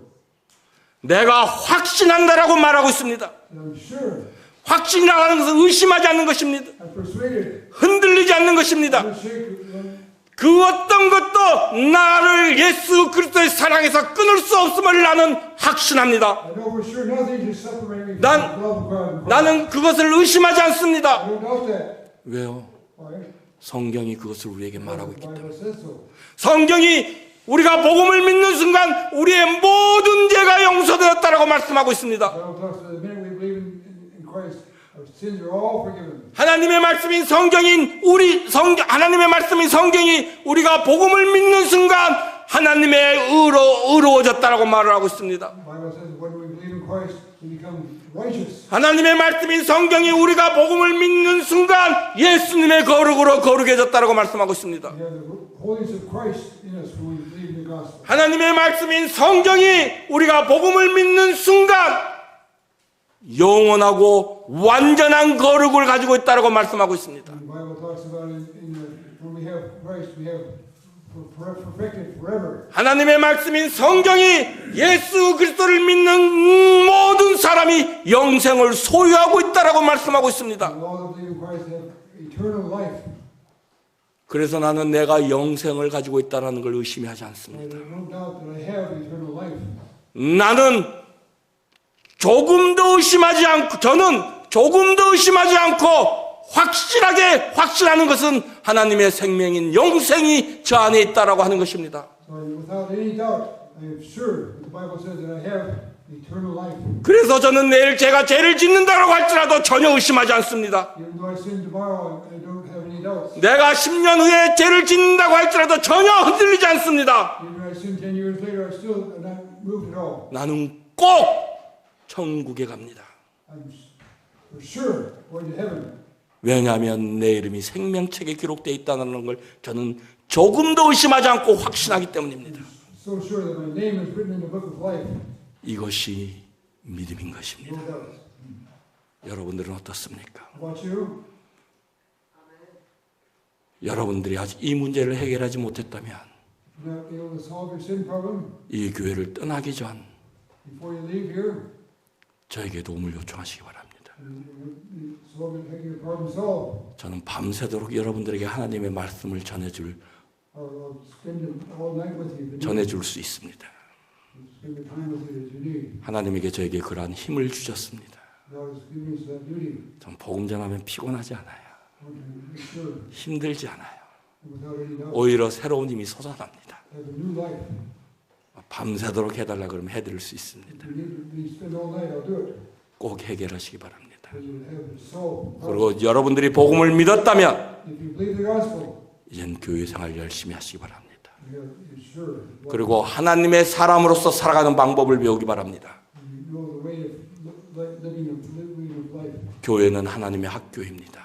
내가 확신한다라고 말하고 있습니다. And I'm sure, 확신이라고 하는 것은 의심하지 않는 것입니다. I'm persuaded, 흔들리지 않는 것입니다. I'm shaken. 그 어떤 것도 나를 예수 그리스도의 사랑에서 끊을 수 없음을 나는 확신합니다. I know for sure nothing can separate me from 난- the love of God. in Christ. 나는 그것을 의심하지 I 않습니다. don't doubt that. 왜요? Why? 성경이 그것을 우리에게 말하고 The 있기 때문에. Bible says so. 성경이 우리가 복음을 믿는 순간 우리의 모든 죄가 용서되었다라고 말씀하고 있습니다. The Bible talks about the minute we believe in Christ, our sins are all forgiven. 하나님의 말씀인 하나님의 말씀인 성경이 우리가 복음을 믿는 순간 하나님의 의로워졌다라고 말을 하고 있습니다. The Bible says when we believe in Christ, we become righteous. 하나님의 말씀인 성경이 우리가 복음을 믿는 순간 예수님의 거룩으로 거룩해졌다라고 말씀하고 있습니다. We have the holiness of Christ in us when we believe in the gospel. 하나님의 말씀인 성경이 우리가 복음을 믿는 순간 영원하고 완전한 거룩을 가지고 있다라고 말씀하고 있습니다. The Bible talks about when we have Christ, we have perfected forever. 하나님의 말씀인 성경이 예수 그리스도를 믿는 모든 사람이 영생을 소유하고 있다라고 말씀하고 있습니다. And all that believe in Christ have eternal life. 그래서 나는 내가 영생을 가지고 있다는 걸 의심하지 And 않습니다. there's no doubt that I have eternal life. 나는 저는 조금 더 의심하지 않고 확실하는 것은 하나님의 생명인 영생이 저 안에 있다라고 하는 것입니다. So without any doubt, I am sure that the Bible says that I have eternal life. 그래서 저는 내일 제가 죄를 짓는다라고 할지라도 전혀 의심하지 않습니다. Even though I sin tomorrow, I don't have any doubts. 내가 10년 후에 죄를 짓는다고 할지라도 전혀 흔들리지 않습니다. Even if I sin 10 years later, I still am not moved at all. 나는 꼭 천국에 갑니다. I'm for sure going to heaven. 왜냐하면 내 이름이 생명책에 기록되어 있다는 걸 저는 조금 더 의심하지 않고 확신하기 때문입니다. So sure that my name is written in the book of life. 이것이 믿음인 것입니다. No doubt. 여러분들은 어떻습니까? How about you? 여러분들이 아직 이 문제를 해결하지 못했다면 You're not able to solve your sin problem 이 교회를 떠나기 전 before you leave here. 저에게 도움을 요청하시기 바랍니다. You solve your problem solved. 저는 밤새도록 여러분들에게 하나님의 말씀을 I'll spend it all night with you. 전해줄 수 있습니다. Spend the time with you as you need. 하나님에게 저에게 그러한 힘을 주셨습니다. God has given us that duty. 전 복음 전하면 피곤하지 않아요. I want to make sure, 힘들지 않아요. without any doubt, 오히려 새로운 힘이 솟아납니다. have a new life. 밤새도록 해달라 그러면 해드릴 수 있습니다. If you need to spend all night, I'll do it. 꼭 해결하시기 바랍니다. Because you have to solve. 그리고 여러분들이 복음을 믿었다면 If you believe the gospel, 이젠 교회 생활 열심히 하시기 바랍니다. you're sure. 그리고 하나님의 사람으로서 살아가는 방법을 배우기 바랍니다. You know the way of living of life. 교회는 하나님의 학교입니다.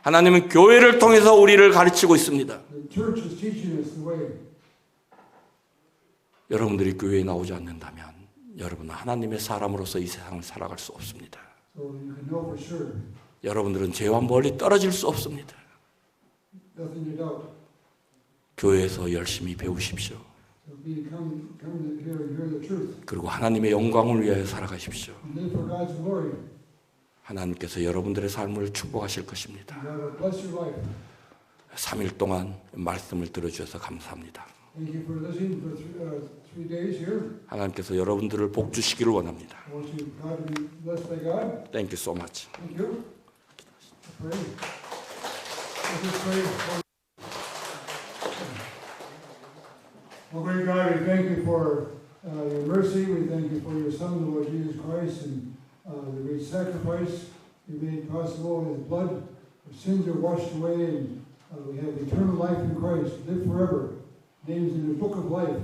하나님은 교회를 통해서 우리를 가르치고 있습니다. The church is teaching us the way. 여러분들이 교회에 나오지 않는다면 여러분은 하나님의 사람으로서 이 세상을 살아갈 수 없습니다. So you can know for sure. 여러분들은 죄와 멀리 떨어질 수 없습니다. Nothing to doubt. 교회에서 열심히 배우십시오. So come here and hear the truth. 그리고 하나님의 영광을 위하여 살아가십시오. And live for God's glory. 하나님께서 여러분들의 삶을 축복하실 것입니다. God will bless your life. 3일 동안 말씀을 들어주셔서 감사합니다. Thank you for listening for 3 days here. 하나님께서 여러분들을 복 주시기를 원합니다. I want you, God, to be blessed by God. Thank you so much. Thank you. Pray. Let us pray. Almighty God, we thank you for your mercy. We thank you for your Son, the Lord Jesus Christ, and the great sacrifice you made possible in his blood. Our sins are washed away, and we have eternal life in Christ. Live forever. Names in the book of life,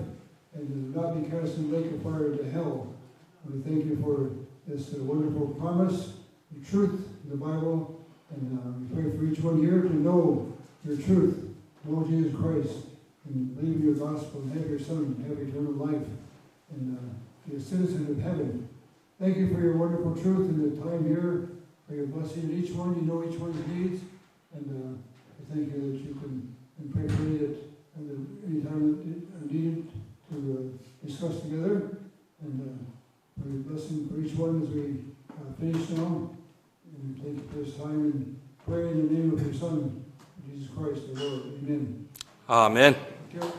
and not be cast in the lake of fire into hell. We thank you for this wonderful promise, the truth in the Bible, and we pray for each one here to know your truth, know Jesus Christ, and believe in your gospel, and have your Son, and have eternal life, and be a citizen of heaven. Thank you for your wonderful truth in the time here, for your blessing in each one. You know each one's needs, and I thank you that you can and pray for me that any time that needed to discuss together, and for your blessing for each one as we finish now. And thank you for this time and pray in the name of your Son, Jesus Christ, our Lord. Amen. 아멘. Thank you.